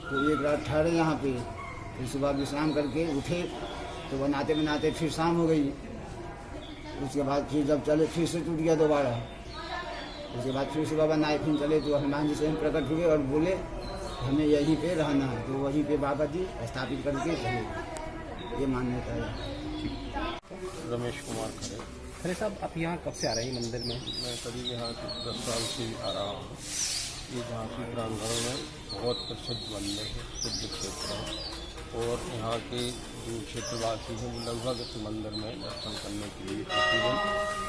तो एक रात ठहरे यहाँ पे, फिर सुबह विश्राम करके उठे तो बनाते बनाते फिर शाम हो गई। उसके बाद फिर जब चले फिर से टूट गया दोबारा। उसके बाद फिर सुबह बनाए फिर चले तो हनुमान जी स्वयं प्रकट हुए और बोले हमें यहीं पे रहना है। तो वहीं पे बाबा जी स्थापित करके चले। ये मान्यता है। रमेश कुमार खरे साहब, आप यहाँ कब से आ रहे हैं मंदिर में? मैं करीब यहाँ 10 साल से आ रहा हूँ। ये झांसी प्रांगण में बहुत प्रसिद्ध मंदिर है, सिद्ध क्षेत्र है और यहाँ के जो क्षेत्रवासी हैं वो लगभग इस मंदिर में दर्शन करने के लिए प्रतिदिन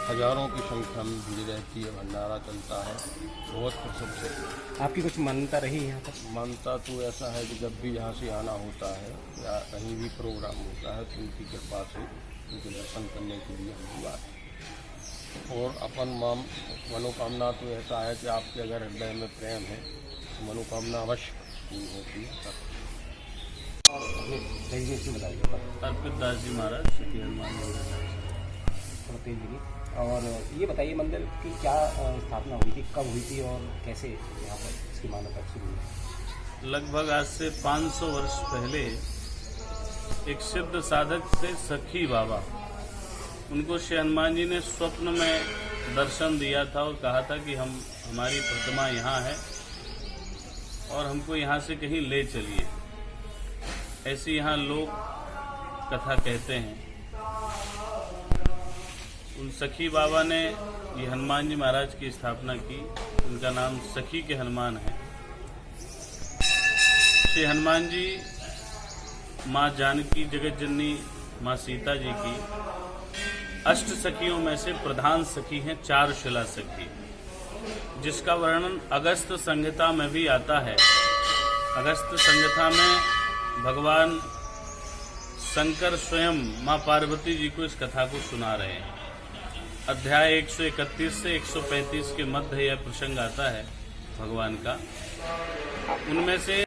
हजारों की संख्या में भीड़ रहती है। भंडारा चलता है, बहुत प्रसिद्ध है। आपकी कुछ मान्यता रही है यहाँ पर? मान्यता तो ऐसा है कि जब भी यहाँ से आना होता है या कहीं भी प्रोग्राम होता है तो उनकी कृपा से उनके दर्शन करने के लिए हम लोग आते हैं। और अपन मनोकामना तो ऐसा है कि आपके अगर हृदय में प्रेम है तो मनोकामना अवश्य पूरी होती है। अर्पित दास जी महाराज सखी हनुमान मंदिर। और ये बताइए मंदिर की क्या स्थापना हुई थी, कब हुई थी और कैसे यहाँ पर इसकी मान्यता शुरू हुई? लगभग आज से 500 वर्ष पहले एक सिद्ध साधक थे सखी बाबा। उनको श्री हनुमान जी ने स्वप्न में दर्शन दिया था और कहा था कि हमारी प्रतिमा यहाँ है और हमको यहाँ से कहीं ले चलिए। ऐसी यहाँ लोग कथा कहते हैं। उन सखी बाबा ने ये हनुमान जी महाराज की स्थापना की। उनका नाम सखी के हनुमान है। श्री हनुमान जी माँ जानकी जगत जननी माँ सीता जी की अष्ट सखियों में से प्रधान सखी हैं चारुशिला सखी, जिसका वर्णन अगस्त संहिता में भी आता है। अगस्त संहिता में भगवान शंकर स्वयं मां पार्वती जी को इस कथा को सुना रहे हैं। अध्याय 131 से 135 के मध्य यह प्रसंग आता है भगवान का। उनमें से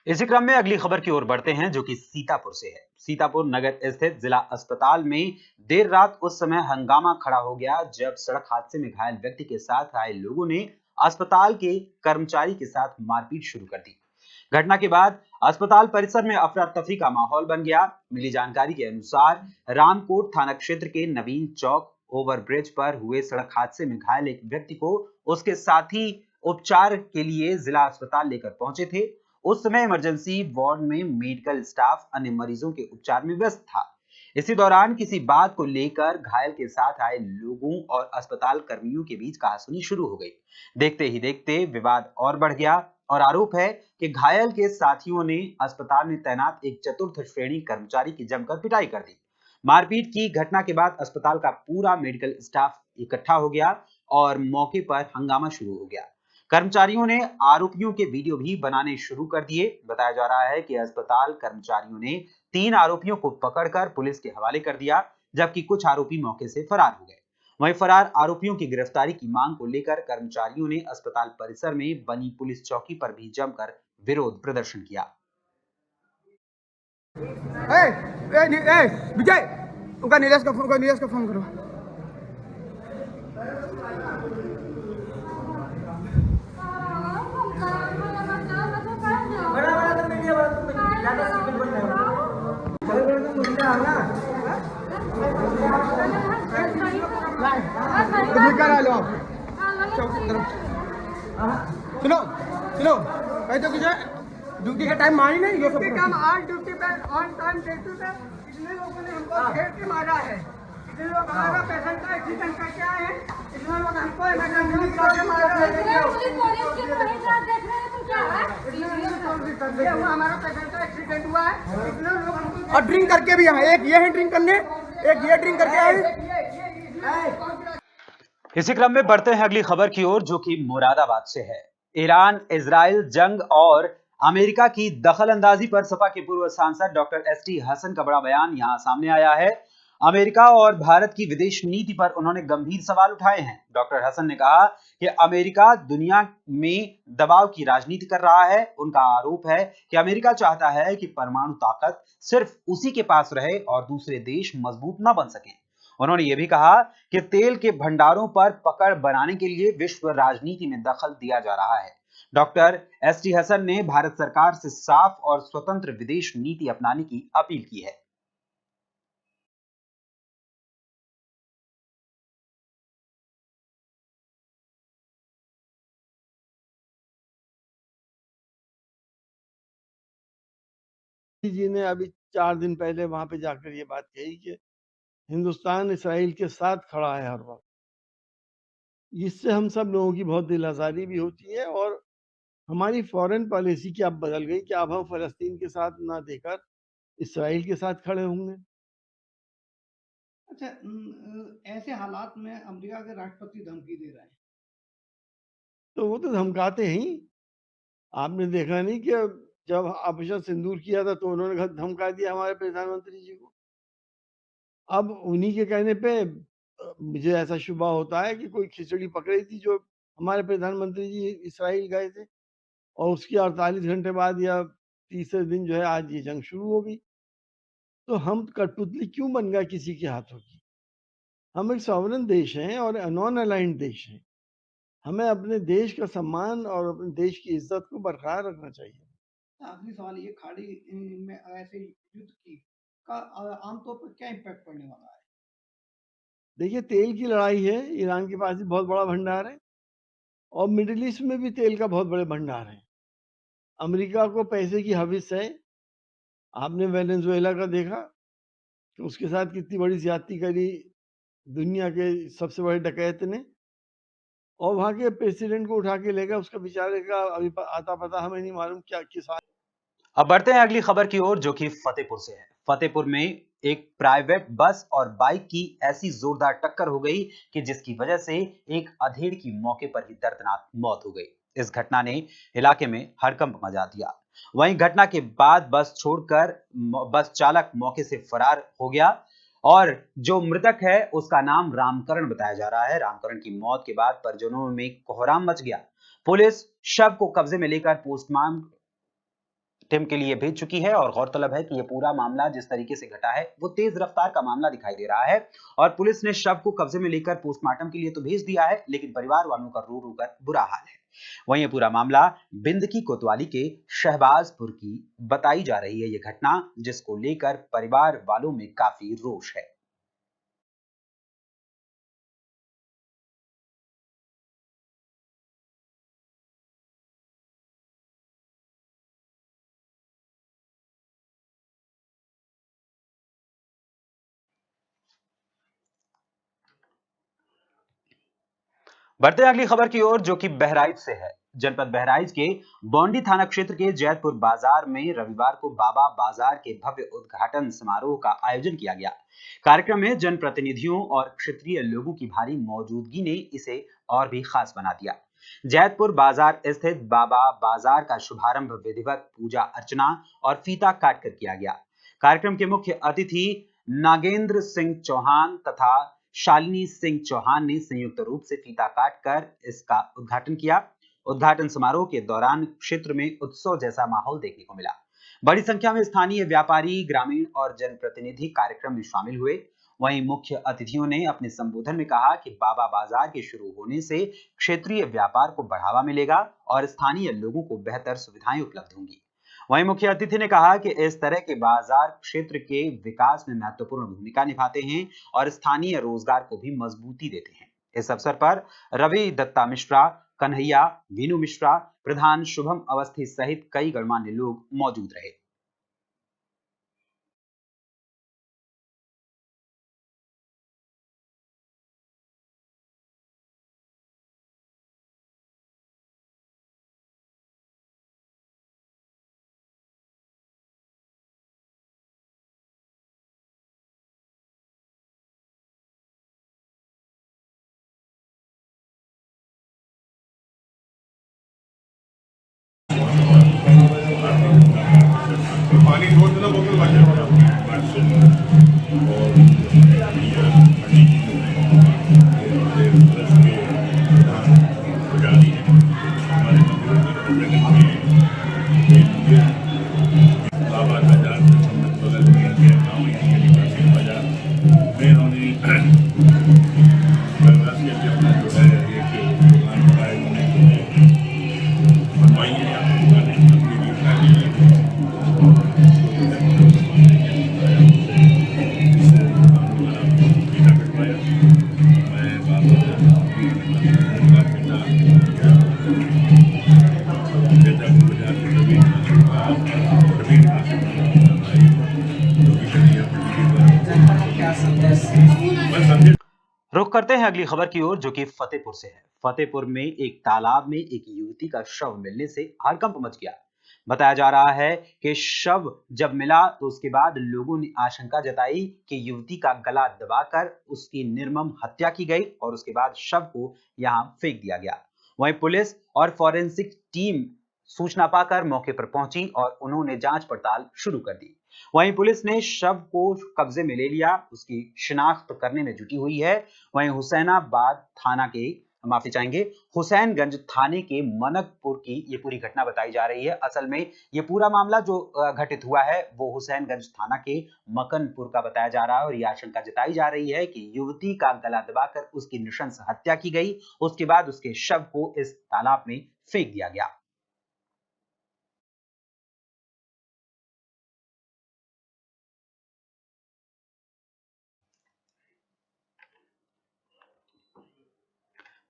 इसी क्रम में अगली खबर की ओर बढ़ते हैं, जो कि सीतापुर से है। सीतापुर नगर स्थित जिला अस्पताल में देर रात उस समय हंगामा खड़ा हो गया जब सड़क हादसे में घायल व्यक्ति के साथ आए लोगों ने अस्पताल के कर्मचारी के साथ मारपीट शुरू कर दी। घटना के बाद अस्पताल परिसर में अफरा तफरी का माहौल बन गया। मिली जानकारी के अनुसार रामकोट थाना क्षेत्र के नवीन चौक ओवरब्रिज पर हुए सड़क हादसे में घायल एक व्यक्ति को उसके साथी उपचार के लिए जिला अस्पताल लेकर पहुंचे थे। उस समय इमरजेंसी वार्ड में मेडिकल स्टाफ अन्य मरीजों के उपचार में व्यस्त था। इसी दौरान किसी बात को लेकर घायल के साथ आए लोगों और अस्पताल कर्मियों के बीच कहासुनी शुरू हो गई। देखते ही देखते विवाद और बढ़ गया और आरोप है कि घायल के साथियों ने अस्पताल में तैनात एक चतुर्थ श्रेणी कर्मचारी की जमकर पिटाई कर दी। मारपीट की घटना के बाद अस्पताल का पूरा मेडिकल स्टाफ इकट्ठा हो गया और मौके पर हंगामा शुरू हो गया। कर्मचारियों ने आरोपियों के वीडियो भी बनाने शुरू कर दिए। बताया जा रहा है कि अस्पताल कर्मचारियों ने 3 आरोपियों को पकड़कर पुलिस के हवाले कर दिया, जबकि कुछ आरोपी मौके से फरार हो गए। वहीं फरार आरोपियों की गिरफ्तारी की मांग को लेकर कर्मचारियों ने अस्पताल परिसर में बनी पुलिस चौकी पर भी जमकर विरोध प्रदर्शन किया। विजय, उनका नीरज का फोन करो। सुनो भाई, तो ड्यूटी का टाइम मानी नहीं, ये सब काम आज ड्यूटी पे ऑन टाइम ड्यूटी पे इतने लोगों ने हमको घेर के मारा है। इतने लोग हमारा पेशेंट का एक्सीडेंट करके आए हैं, इतने लोग हमको इमरजेंसी करके मारा है। ये हुआ, हमारा पेशेंट का एक्सीडेंट हुआ है, इतने लोग हमको और ड्रिंक करके भी आए। एक ये है ड्रिंक करने, एक ये ड्रिंक करके आए। इसी क्रम में बढ़ते हैं अगली खबर की ओर, जो कि मुरादाबाद से है। ईरान इजराइल जंग और अमेरिका की दखलंदाजी पर सपा के पूर्व सांसद डॉक्टर एसटी हसन का बड़ा बयान यहां सामने आया है। अमेरिका और भारत की विदेश नीति पर उन्होंने गंभीर सवाल उठाए हैं। डॉक्टर हसन ने कहा कि अमेरिका दुनिया में दबाव की राजनीति कर रहा है। उनका आरोप है कि अमेरिका चाहता है कि परमाणु ताकत सिर्फ उसी के पास रहे और दूसरे देश मजबूत न बन सकें। उन्होंने ये भी कहा कि तेल के भंडारों पर पकड़ बनाने के लिए विश्व राजनीति में दखल दिया जा रहा है। डॉक्टर एसटी हसन ने भारत सरकार से साफ और स्वतंत्र विदेश नीति अपनाने की अपील की है। जी ने अभी 4 दिन पहले वहां पे जाकर ये बात कही कि हिंदुस्तान इसराइल के साथ खड़ा है हर वक्त। इससे हम सब लोगों की बहुत दिल आज़ारी भी होती है और हमारी फॉरेन पॉलिसी की अब बदल गई कि अब हम फलस्तीन के साथ ना देकर इसराइल के साथ खड़े होंगे। अच्छा, ऐसे हालात में अमेरिका के राष्ट्रपति धमकी दे रहे हैं, तो वो तो धमकाते ही। आपने देखा नहीं कि जब ऑपरेशन सिंदूर किया था तो उन्होंने धमका दिया हमारे प्रधानमंत्री जी को। अब उन्हीं के कहने पे मुझे ऐसा शुबा होता है कि कोई खिचड़ी पकड़ी थी जो हमारे प्रधानमंत्री जी इसराइल गए थे और उसके 48 घंटे बाद या तीसरे दिन जो है आज ये जंग शुरू हो गई। तो हम कठपुतली क्यों बन गए किसी के हाथों की? हम एक सॉवरेन देश हैं और नॉन अलाइंड देश हैं। हमें अपने देश का सम्मान और अपने देश की इज्जत को बरकरार रखना चाहिए। आखिरी सवाल ये, खाड़ी में ऐसे युद्ध की का आमतौर पर क्या इम्पैक्ट पड़ने वाला है? देखिए, तेल की लड़ाई है, ईरान के पास भी बहुत बड़ा भंडार है और मिडिल ईस्ट में भी तेल का बहुत बड़े भंडार है। अमेरिका को पैसे की हविस है। आपने वेनेजुएला का देखा कि उसके साथ कितनी बड़ी ज्यादती करी दुनिया के सबसे बड़े डकैत ने, और वहां के प्रेसिडेंट को उठा के ले गया। उसका बेचारे का अभी आता पता हमें नहीं मालूम क्या किस। अब बढ़ते हैं अगली खबर की ओर, जो कि फतेहपुर से है। फतेहपुर में एक प्राइवेट बस और बाइक की ऐसी जोरदार टक्कर हो गई कि जिसकी वजह से एक अधेड़ की मौके पर ही दर्दनाक मौत हो गई। इस घटना ने इलाके में हड़कंप मचा दिया। वहीं घटना के बाद बस छोड़कर बस चालक मौके से फरार हो गया और जो मृतक है उसका नाम रामकरण बताया जा रहा है। रामकरण की मौत के बाद परिजनों में कोहराम मच गया। पुलिस शव को कब्जे में लेकर पोस्टमार्टम के लिए भेज चुकी है और गौरतलब है कि यह पूरा मामला जिस तरीके से घटा है वो तेज रफ्तार का मामला दिखाई दे रहा है और पुलिस ने शव को कब्जे में लेकर पोस्टमार्टम के लिए तो भेज दिया है, लेकिन परिवार वालों का रो रो कर बुरा हाल है। वहीं यह पूरा मामला बिंदकी कोतवाली के शहबाजपुर की बताई जा रही है। यह घटना जिसको लेकर परिवार वालों में काफी रोष है। बढ़ते हैं अगली खबर की ओर, जो कि बहराइच से है। जनपद बहराइच के बौंडी थाना क्षेत्र के जैतपुर बाजार में रविवार को बाबा बाजार के भव्य उद्घाटन समारोह का आयोजन किया गया। कार्यक्रम में जनप्रतिनिधियों और क्षेत्रीय लोगों की भारी मौजूदगी ने इसे और भी खास बना दिया। जैतपुर बाजार स्थित बाबा बाजार का शुभारंभ विधिवत पूजा अर्चना और फीता काटकर किया गया। कार्यक्रम के मुख्य अतिथि नागेंद्र सिंह चौहान तथा शालिनी सिंह चौहान ने संयुक्त रूप से फीता काटकर इसका उद्घाटन किया। उद्घाटन समारोह के दौरान क्षेत्र में उत्सव जैसा माहौल देखने को मिला। बड़ी संख्या में स्थानीय व्यापारी, ग्रामीण और जनप्रतिनिधि कार्यक्रम में शामिल हुए। वहीं मुख्य अतिथियों ने अपने संबोधन में कहा कि बाबा बाजार के शुरू होने से क्षेत्रीय व्यापार को बढ़ावा मिलेगा और स्थानीय लोगों को बेहतर सुविधाएं उपलब्ध होंगी। वहीं मुख्य अतिथि ने कहा कि इस तरह के बाजार क्षेत्र के विकास में महत्वपूर्ण भूमिका निभाते हैं और स्थानीय रोजगार को भी मजबूती देते हैं। इस अवसर पर रवि दत्ता मिश्रा, कन्हैया, वीनू मिश्रा, प्रधान शुभम अवस्थी सहित कई गणमान्य लोग मौजूद रहे। रुख करते हैं अगली खबर की ओर, जो कि फतेहपुर से है। फतेहपुर में एक तालाब में एक युवती का शव मिलने से हड़कंप मच गया। बताया जा रहा है कि शव जब मिला तो उसके बाद लोगों ने आशंका जताई कि युवती का गला दबाकर उसकी निर्मम हत्या की गई और उसके बाद शव को यहां फेंक दिया गया। वहीं पुलिस और फॉरेंसिक टीम सूचना पाकर मौके पर पहुंची और उन्होंने जांच पड़ताल शुरू कर दी। वहीं पुलिस ने शव को कब्जे में ले लिया, उसकी शिनाख्त करने में जुटी हुई है। वहीं हुसैनगंज थाने के मनकपुर की ये पूरी घटना बताई जा रही है। असल में ये पूरा मामला जो घटित हुआ है वो हुसैनगंज थाना के मकनपुर का बताया जा रहा है और ये आशंका जताई जा रही है कि युवती का गला दबाकर उसकी नृशंस हत्या की गई, उसके बाद उसके शव को इस तालाब में फेंक दिया गया।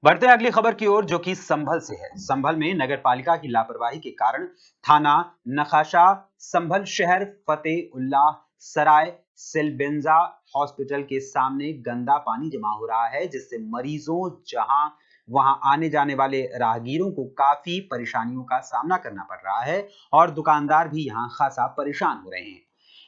बढ़ते हैं अगली खबर की ओर, जो कि संभल से है। संभल में नगर पालिका की लापरवाही के कारण थाना नखाशा, संभल शहर, फतेउल्लाह सराय, सिलबेंजा हॉस्पिटल के सामने गंदा पानी जमा हो रहा है, जिससे मरीजों जहां वहां आने जाने वाले राहगीरों को काफी परेशानियों का सामना करना पड़ रहा है और दुकानदार भी यहां खासा परेशान हो रहे हैं।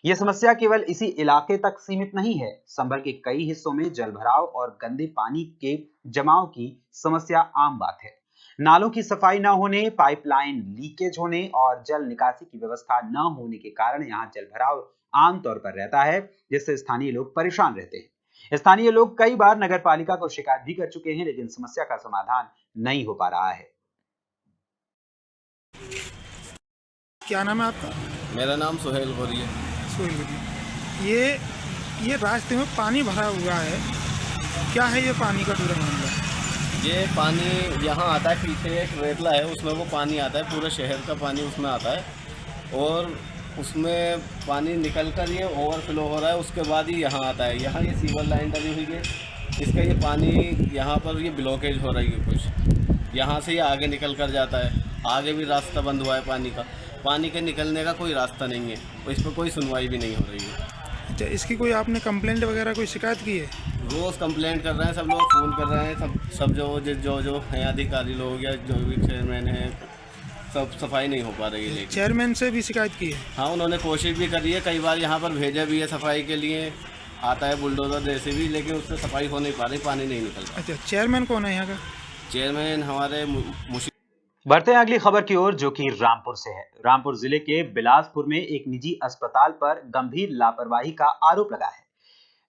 ये समस्या केवल इसी इलाके तक सीमित नहीं है। संभल के कई हिस्सों में जलभराव और गंदे पानी के जमाव की समस्या आम बात है। नालों की सफाई न होने, पाइपलाइन लीकेज होने और जल निकासी की व्यवस्था न होने के कारण यहाँ जलभराव आमतौर पर रहता है, जिससे स्थानीय लोग परेशान रहते हैं। स्थानीय लोग कई बार नगर पालिका को शिकायत भी कर चुके हैं, लेकिन समस्या का समाधान नहीं हो पा रहा है। क्या नाम है आपका? मेरा नाम सुहेल गोरी है। सुहेल गोरी, ये रास्ते में पानी भरा हुआ है, क्या है ये पानी का पूरा मामला? ये पानी यहाँ आता है, पीछे एक रेतला है उसमें वो पानी आता है, पूरे शहर का पानी उसमें आता है और उसमें पानी निकल कर ये ओवरफ्लो हो रहा है, उसके बाद ही यहाँ आता है। यहाँ ये सीवर लाइन डली हुई है, इसका ये पानी यहाँ पर ये ब्लॉकेज हो रही है कुछ, यहाँ से ये आगे निकल कर जाता है। आगे भी रास्ता बंद हुआ है पानी के निकलने का कोई रास्ता नहीं है और इस पर कोई सुनवाई भी नहीं हो रही है। अच्छा, इसकी कोई आपने कंप्लेंट वगैरह कोई शिकायत की है? रोज़ कंप्लेंट कर रहे हैं, सब लोग फ़ोन कर रहे हैं, सब जो हैं अधिकारी लोग या जो भी चेयरमैन हैं, सब सफाई नहीं हो पा रही है। चेयरमैन से भी शिकायत की है? हाँ, उन्होंने कोशिश भी करी है, कई बार यहाँ पर भेजा भी है सफाई के लिए, आता है बुलडोजर जैसे भी, लेकिन उससे सफाई हो नहीं पा रही, पानी नहीं निकलता। अच्छा, चेयरमैन कौन है यहाँ का? चेयरमैन हमारे बढ़ते हैं अगली खबर की ओर, जो कि रामपुर से है। रामपुर जिले के बिलासपुर में एक निजी अस्पताल पर गंभीर लापरवाही का आरोप लगा है।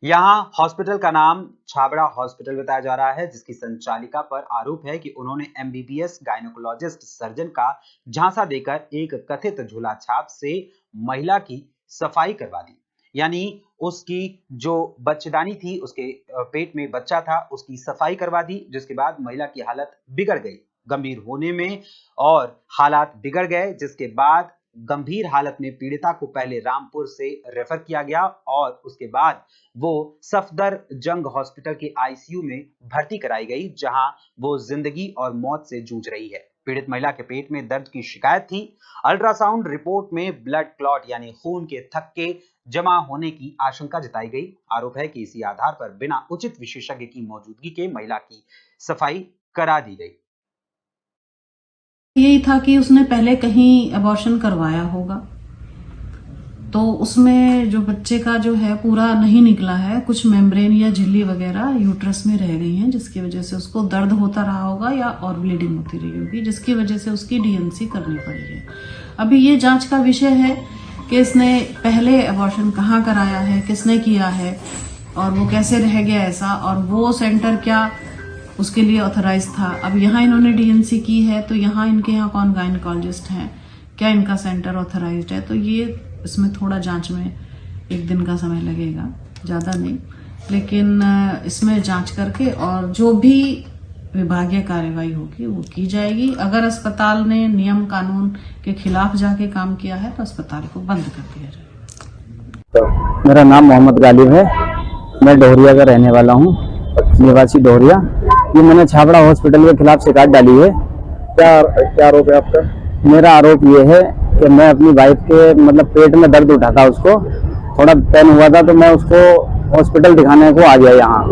यहाँ हॉस्पिटल का नाम छाबड़ा हॉस्पिटल बताया जा रहा है, जिसकी संचालिका पर आरोप है कि उन्होंने MBBS गायनोकोलॉजिस्ट सर्जन का झांसा देकर एक कथित झोला छाप से महिला की सफाई करवा दी। यानी उसकी जो बच्चेदानी थी, उसके पेट में बच्चा था, उसकी सफाई करवा दी, जिसके बाद महिला की हालत बिगड़ गई, गंभीर होने में और हालात बिगड़ गए, जिसके बाद गंभीर हालत में पीड़िता को पहले रामपुर से रेफर किया गया और उसके बाद वो सफदरजंग हॉस्पिटल के ICU में भर्ती कराई गई, जहां वो जिंदगी और मौत से जूझ रही है। पीड़ित महिला के पेट में दर्द की शिकायत थी। अल्ट्रासाउंड रिपोर्ट में ब्लड क्लॉट यानी खून के थक्के जमा होने की आशंका जताई गई। आरोप है कि इसी आधार पर बिना उचित विशेषज्ञ की मौजूदगी के महिला की सफाई करा दी गई। यही था कि उसने पहले कहीं अबॉर्शन करवाया होगा, तो उसमें जो बच्चे का जो है पूरा नहीं निकला है, कुछ मेम्ब्रेन या झिल्ली वगैरह यूट्रस में रह गई हैं, जिसकी वजह से उसको दर्द होता रहा होगा या और ब्लीडिंग होती रही होगी, जिसकी वजह से उसकी DNC करनी पड़ी है। अभी ये जांच का विषय है कि इसने पहले अबॉर्शन कहाँ कराया है, किसने किया है और वो कैसे रह गया ऐसा, और वो सेंटर क्या उसके लिए ऑथराइज था। अब यहाँ इन्होंने DNC की है, तो यहाँ इनके यहाँ कौन गायनोकोलॉजिस्ट हैं, क्या इनका सेंटर ऑथराइज्ड है, तो ये इसमें थोड़ा जांच में 1 दिन का समय लगेगा, ज़्यादा नहीं, लेकिन इसमें जांच करके और जो भी विभागीय कार्यवाही होगी वो की जाएगी। अगर अस्पताल ने नियम कानून के खिलाफ जाके काम किया है तो अस्पताल को बंद कर दिया जाएगा। मेरा नाम मोहम्मद गालिब है, मैं डोहरिया का रहने वाला हूँ, निवासी डोहरिया। ये मैंने छाबड़ा हॉस्पिटल के खिलाफ शिकायत डाली है। क्या आरोप है आपका? मेरा आरोप ये है कि मैं अपनी वाइफ के मतलब पेट में दर्द उठा था, उसको थोड़ा पेन हुआ था, तो मैं उसको हॉस्पिटल दिखाने को आ गया यहाँ।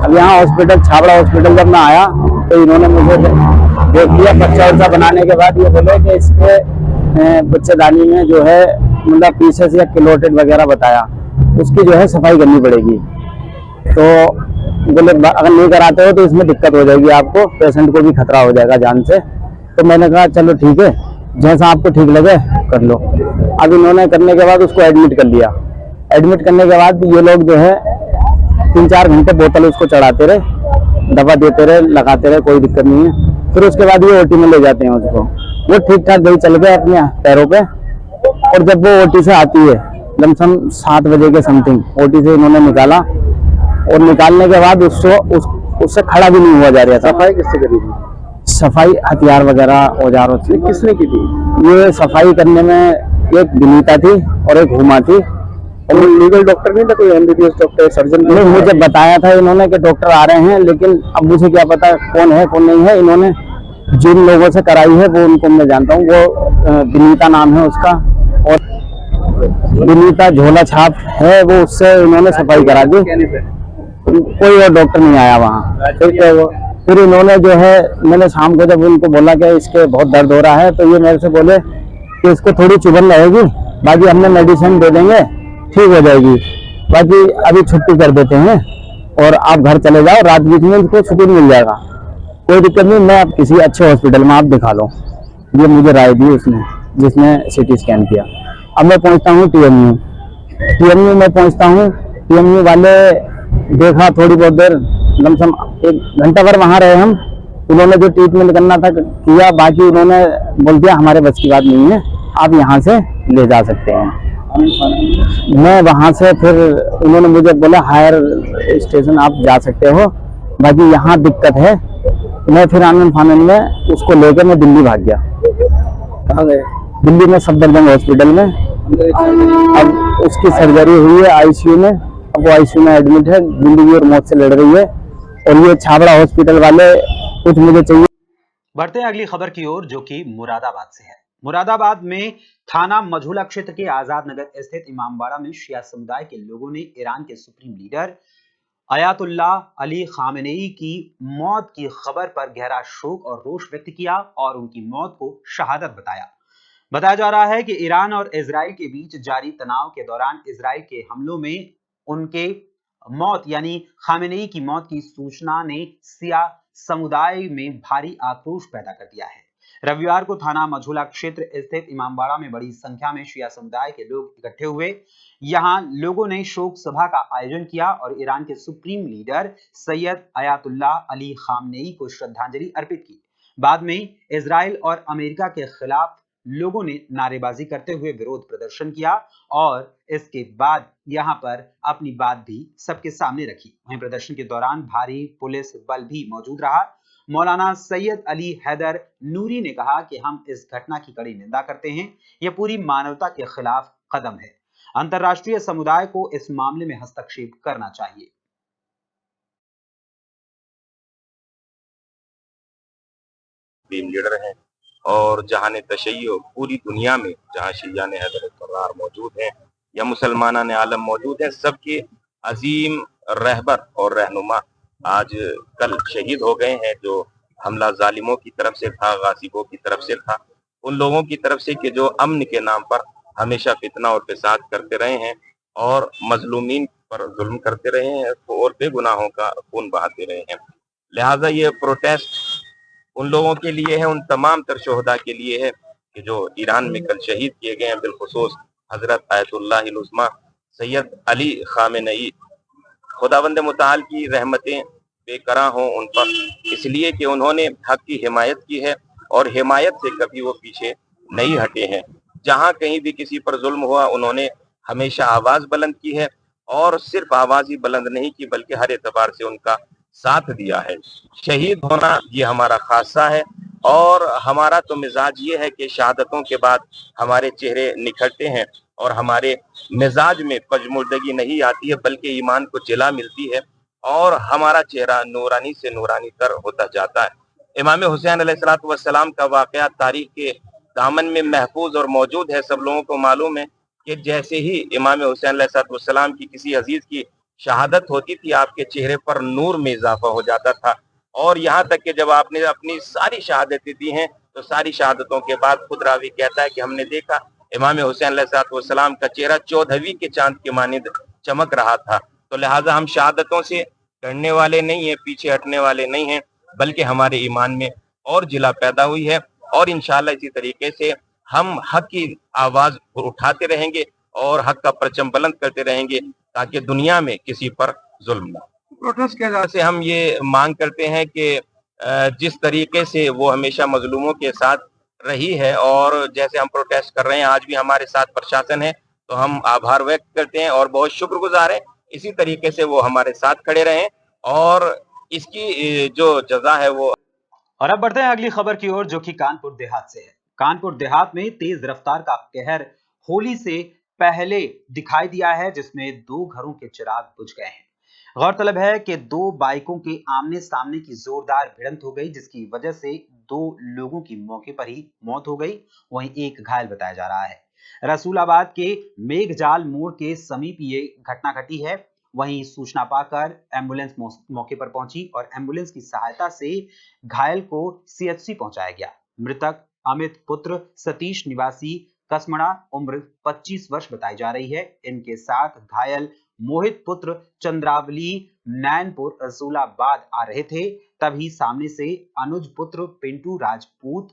अब यहाँ हॉस्पिटल छाबड़ा हॉस्पिटल जब मैं आया तो इन्होंने मुझे देख लिया, बच्चा बनाने के बाद ये बोले कि इसके बच्चेदानी में जो है मतलब पीसेस या क्लोटेड वगैरह बताया, उसकी जो है सफाई करनी पड़ेगी। तो बोले अगर नहीं कराते हो तो इसमें दिक्कत हो जाएगी, आपको पेशेंट को भी खतरा हो जाएगा जान से। तो मैंने कहा चलो ठीक है, जैसा आपको ठीक लगे कर लो। अब इन्होंने करने के बाद उसको एडमिट कर लिया। एडमिट करने के बाद ये लोग जो है 3-4 घंटे बोतल उसको चढ़ाते रहे, दवा देते रहे, लगाते रहे, कोई दिक्कत नहीं है। फिर उसके बाद ये OT में ले जाते हैं उसको। वो ठीक ठाक गई, चल गए अपने पैरों पे। और जब वो OT से आती है लमसम 7 बजे के समथिंग, OT से इन्होंने निकाला और निकालने के बाद उससे खड़ा भी नहीं हुआ जा रहा था। सफाई किससे करी थी? सफाई हथियार वगैरह औजारों से। किसने की थी? ये सफाई करने में एक विनीता थी और एक हुमा थी। और लीगल डॉक्टर नहीं था, कोई MBBS डॉक्टर सर्जन? नहीं, मुझे बताया था इन्होंने कि डॉक्टर आ रहे हैं, लेकिन अब मुझे क्या पता कौन है कौन नहीं है। इन्होंने जिन लोगों से कराई है वो उनको मैं जानता हूँ, वो विनीता नाम है उसका, और विनीता झोला छाप है वो, उससे इन्होंने सफाई करा दी। कोई और डॉक्टर नहीं आया वहाँ। फिर इन्होंने जो है, मैंने शाम को जब उनको बोला कि इसके बहुत दर्द हो रहा है, तो ये मेरे से बोले कि इसको थोड़ी चुभन रहेगी बाकी हमने मेडिसिन दे देंगे, ठीक हो जाएगी, बाकी अभी छुट्टी कर देते हैं और आप घर चले जाओ, रात बीच में उसको सुकून मिल जाएगा, कोई दिक्कत नहीं, मैं आप किसी अच्छे हॉस्पिटल में आप दिखा लो। ये मुझे राय दी उसने, जिसने सिटी स्कैन किया। अब मैं पहुंचता हूँ टीएमयू में पहुंचता हूँ। टीएमयू वाले देखा थोड़ी बहुत देर, लमसम 1 घंटा भर वहां रहे हम। उन्होंने जो ट्रीटमेंट करना था किया, बाकी उन्होंने बोल दिया हमारे बस की बात नहीं है, आप यहाँ से ले जा सकते हैं। मैं वहां से फिर उन्होंने मुझे बोला हायर स्टेशन आप जा सकते हो, बाकी यहाँ दिक्कत है। मैं फिर आनंद फानन में उसको लेकर मैं दिल्ली भाग गया। कहाँ गए? दिल्ली में सफदरजंग हॉस्पिटल में। अब उसकी सर्जरी हुई है आईसीयू में, अब वो आईसीयू में एडमिट है, जिंदगी और मौत से लड़ रही है। और ये छाबड़ा हॉस्पिटल वाले कुछ मुझे चाहिए। बढ़ते हैं अगली खबर की ओर, जो कि मुरादाबाद से है। मुरादाबाद में थाना मझूला क्षेत्र के आजाद नगर स्थित इमामबाड़ा में शिया समुदाय के लोगों ने ईरान के supreme leader Ayatollah Ali Khamenei की मौत की खबर पर गहरा शोक और रोष व्यक्त किया और उनकी मौत को शहादत बताया। बताया जा रहा है कि ईरान और इजराइल के बीच जारी तनाव के दौरान इजराइल के हमलों में उनके मौत यानी खामेनेई की मौत की सूचना ने शिया समुदाय में भारी आक्रोश पैदा कर दिया है। रविवार को थाना मझूला क्षेत्र स्थित इमामबाड़ा में बड़ी संख्या में शिया समुदाय के लोग इकट्ठे हुए। यहां लोगों ने शोक सभा का आयोजन किया और ईरान के supreme leader Syed Ayatollah Ali Khamenei को श्रद्धांजलि अर्पित की। बाद में इजराइल और अमेरिका के खिलाफ लोगों ने नारेबाजी करते हुए विरोध प्रदर्शन किया और इसके बाद यहां पर अपनी बात भी सबके सामने रखी। वहीं प्रदर्शन के दौरान भारी पुलिस बल भी मौजूद रहा। मौलाना सैयद अली हैदर नूरी ने कहा कि हम इस घटना की कड़ी निंदा करते हैं, यह पूरी मानवता के खिलाफ कदम है। अंतर्राष्ट्रीय समुदाय को इस मामले में हस्तक्षेप करना चाहिए। लीडर हैं और जहां तशय्यो पूरी दुनिया में, जहां शियाने हज़रत करार मौजूद हैं या मुसलमाना ने आलम मौजूद है, सबके अजीम रहबर और रहनुमा आज कल शहीद हो गए हैं। जो हमला जालिमों की तरफ से था, गासिबों की तरफ से था, उन लोगों की तरफ से कि जो अमन के नाम पर हमेशा फितना और फिसाद करते रहे हैं और मजलूमीन पर जुल्म करते रहे हैं और बेगुनाहों का खून बहाते रहे हैं। लिहाजा ये प्रोटेस्ट उन लोगों के लिए है, उन तमाम तर शोहदा के लिए है कि जो ईरान में कल शहीद किए गए हैं, बिलखुसूस हजरत आयतुल्लाह उज़्मा सैयद अली खामेनेई। खुदावंद मुताल की रहमतें बेकरां हों उन पर, इसलिए कि उन्होंने हक की हिमायत की है और हिमायत से कभी वो पीछे नहीं हटे हैं। जहां कहीं भी किसी पर जुल्म हुआ उन्होंने हमेशा आवाज बुलंद की है और सिर्फ आवाज ही बुलंद नहीं की बल्कि हर एतबार से उनका साथ दिया है। शहीद होना ये हमारा खासा है और हमारा तो मिजाज ये है कि शहादतों के बाद हमारे चेहरे निखरते हैं और हमारे मिजाज में पजमुर्दगी नहीं आती है बल्कि ईमान को जिला मिलती है और हमारा चेहरा नूरानी से नूरानी तर होता जाता है। इमाम हुसैन अलैहिस्सलाम का वाकया तारीख के दामन में महफूज और मौजूद है। सब लोगों को मालूम है कि जैसे ही इमाम हुसैन अलैहिस्सलाम की किसी अजीज की शहादत होती थी, आपके चेहरे पर नूर में इजाफा हो जाता था। और यहाँ तक कि जब आपने अपनी सारी शहादतें दी हैं तो सारी शहादतों के बाद खुद रावी कहता है कि हमने देखा इमाम हुसैन अलैहिस्सलाम का चेहरा 14वीं के चांद के मानिंद चमक रहा था। तो लिहाजा हम शहादतों से डरने वाले नहीं हैं, पीछे हटने वाले नहीं हैं, बल्कि हमारे ईमान में और जिला पैदा हुई है और इंशाअल्लाह इसी तरीके से हम हक की आवाज उठाते रहेंगे और हक का परचम बुलंद करते रहेंगे ताकि दुनिया में किसी पर जुल्म ना। प्रोटेस्ट के हवाले से हम ये मांग करते हैं कि जिस तरीके से वो हमेशा मजलूमों के साथ रही है और जैसे हम प्रोटेस्ट कर रहे हैं आज भी हमारे साथ प्रशासन है, तो हम आभार व्यक्त करते हैं और बहुत शुक्रगुजार हैं। इसी तरीके से वो हमारे साथ खड़े रहें और इसकी जो जजा है वो। और अब बढ़ते हैं अगली खबर की ओर, जो कि कानपुर देहात से है। कानपुर देहात में तेज रफ्तार का कहर होली से पहले दिखाई दिया है, जिसमें 2 घरों के चिराग बुझ गए हैं। गौरतलब है कि 2 बाइकों के आमने सामने की जोरदार भिड़ंत हो गई, जिसकी वजह से 2 लोगों की मौके पर ही मौत हो गई, वहीं 1 घायल बताया जा रहा है। रसूलाबाद के मेघजाल मोड़ के समीप ये घटना घटी है। वहीं सूचना पाकर एम्बुलेंस मौके पर पहुंची और एम्बुलेंस की सहायता से घायल को सीएचसी पहुंचाया गया। मृतक अमित पुत्र सतीश निवासी कसमड़ा, उम्र 25 वर्ष बताई जा रही है। इनके साथ घायल मोहित पुत्र चंद्रावली नैनपुर रसूलाबाद आ रहे थे, तभी सामने से अनुज पुत्र पिंटू राजपूत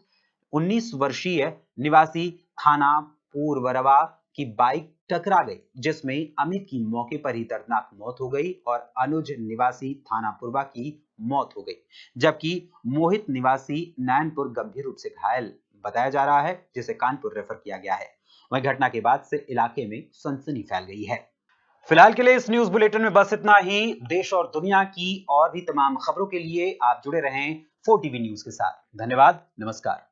19 वर्षीय निवासी थाना पूर्वरवा की बाइक टकरा गई, जिसमें अमित की मौके पर ही दर्दनाक मौत हो गई और अनुज निवासी थाना पूर्वा की मौत हो गई, जबकि मोहित निवासी नैनपुर गंभीर रूप से घायल बताया जा रहा है, जिसे कानपुर रेफर किया गया है। वहीं घटना के बाद से इलाके में सनसनी फैल गई है। फिलहाल के लिए इस न्यूज बुलेटिन में बस इतना ही। देश और दुनिया की और भी तमाम खबरों के लिए आप जुड़े रहें 4TV न्यूज के साथ। धन्यवाद, नमस्कार।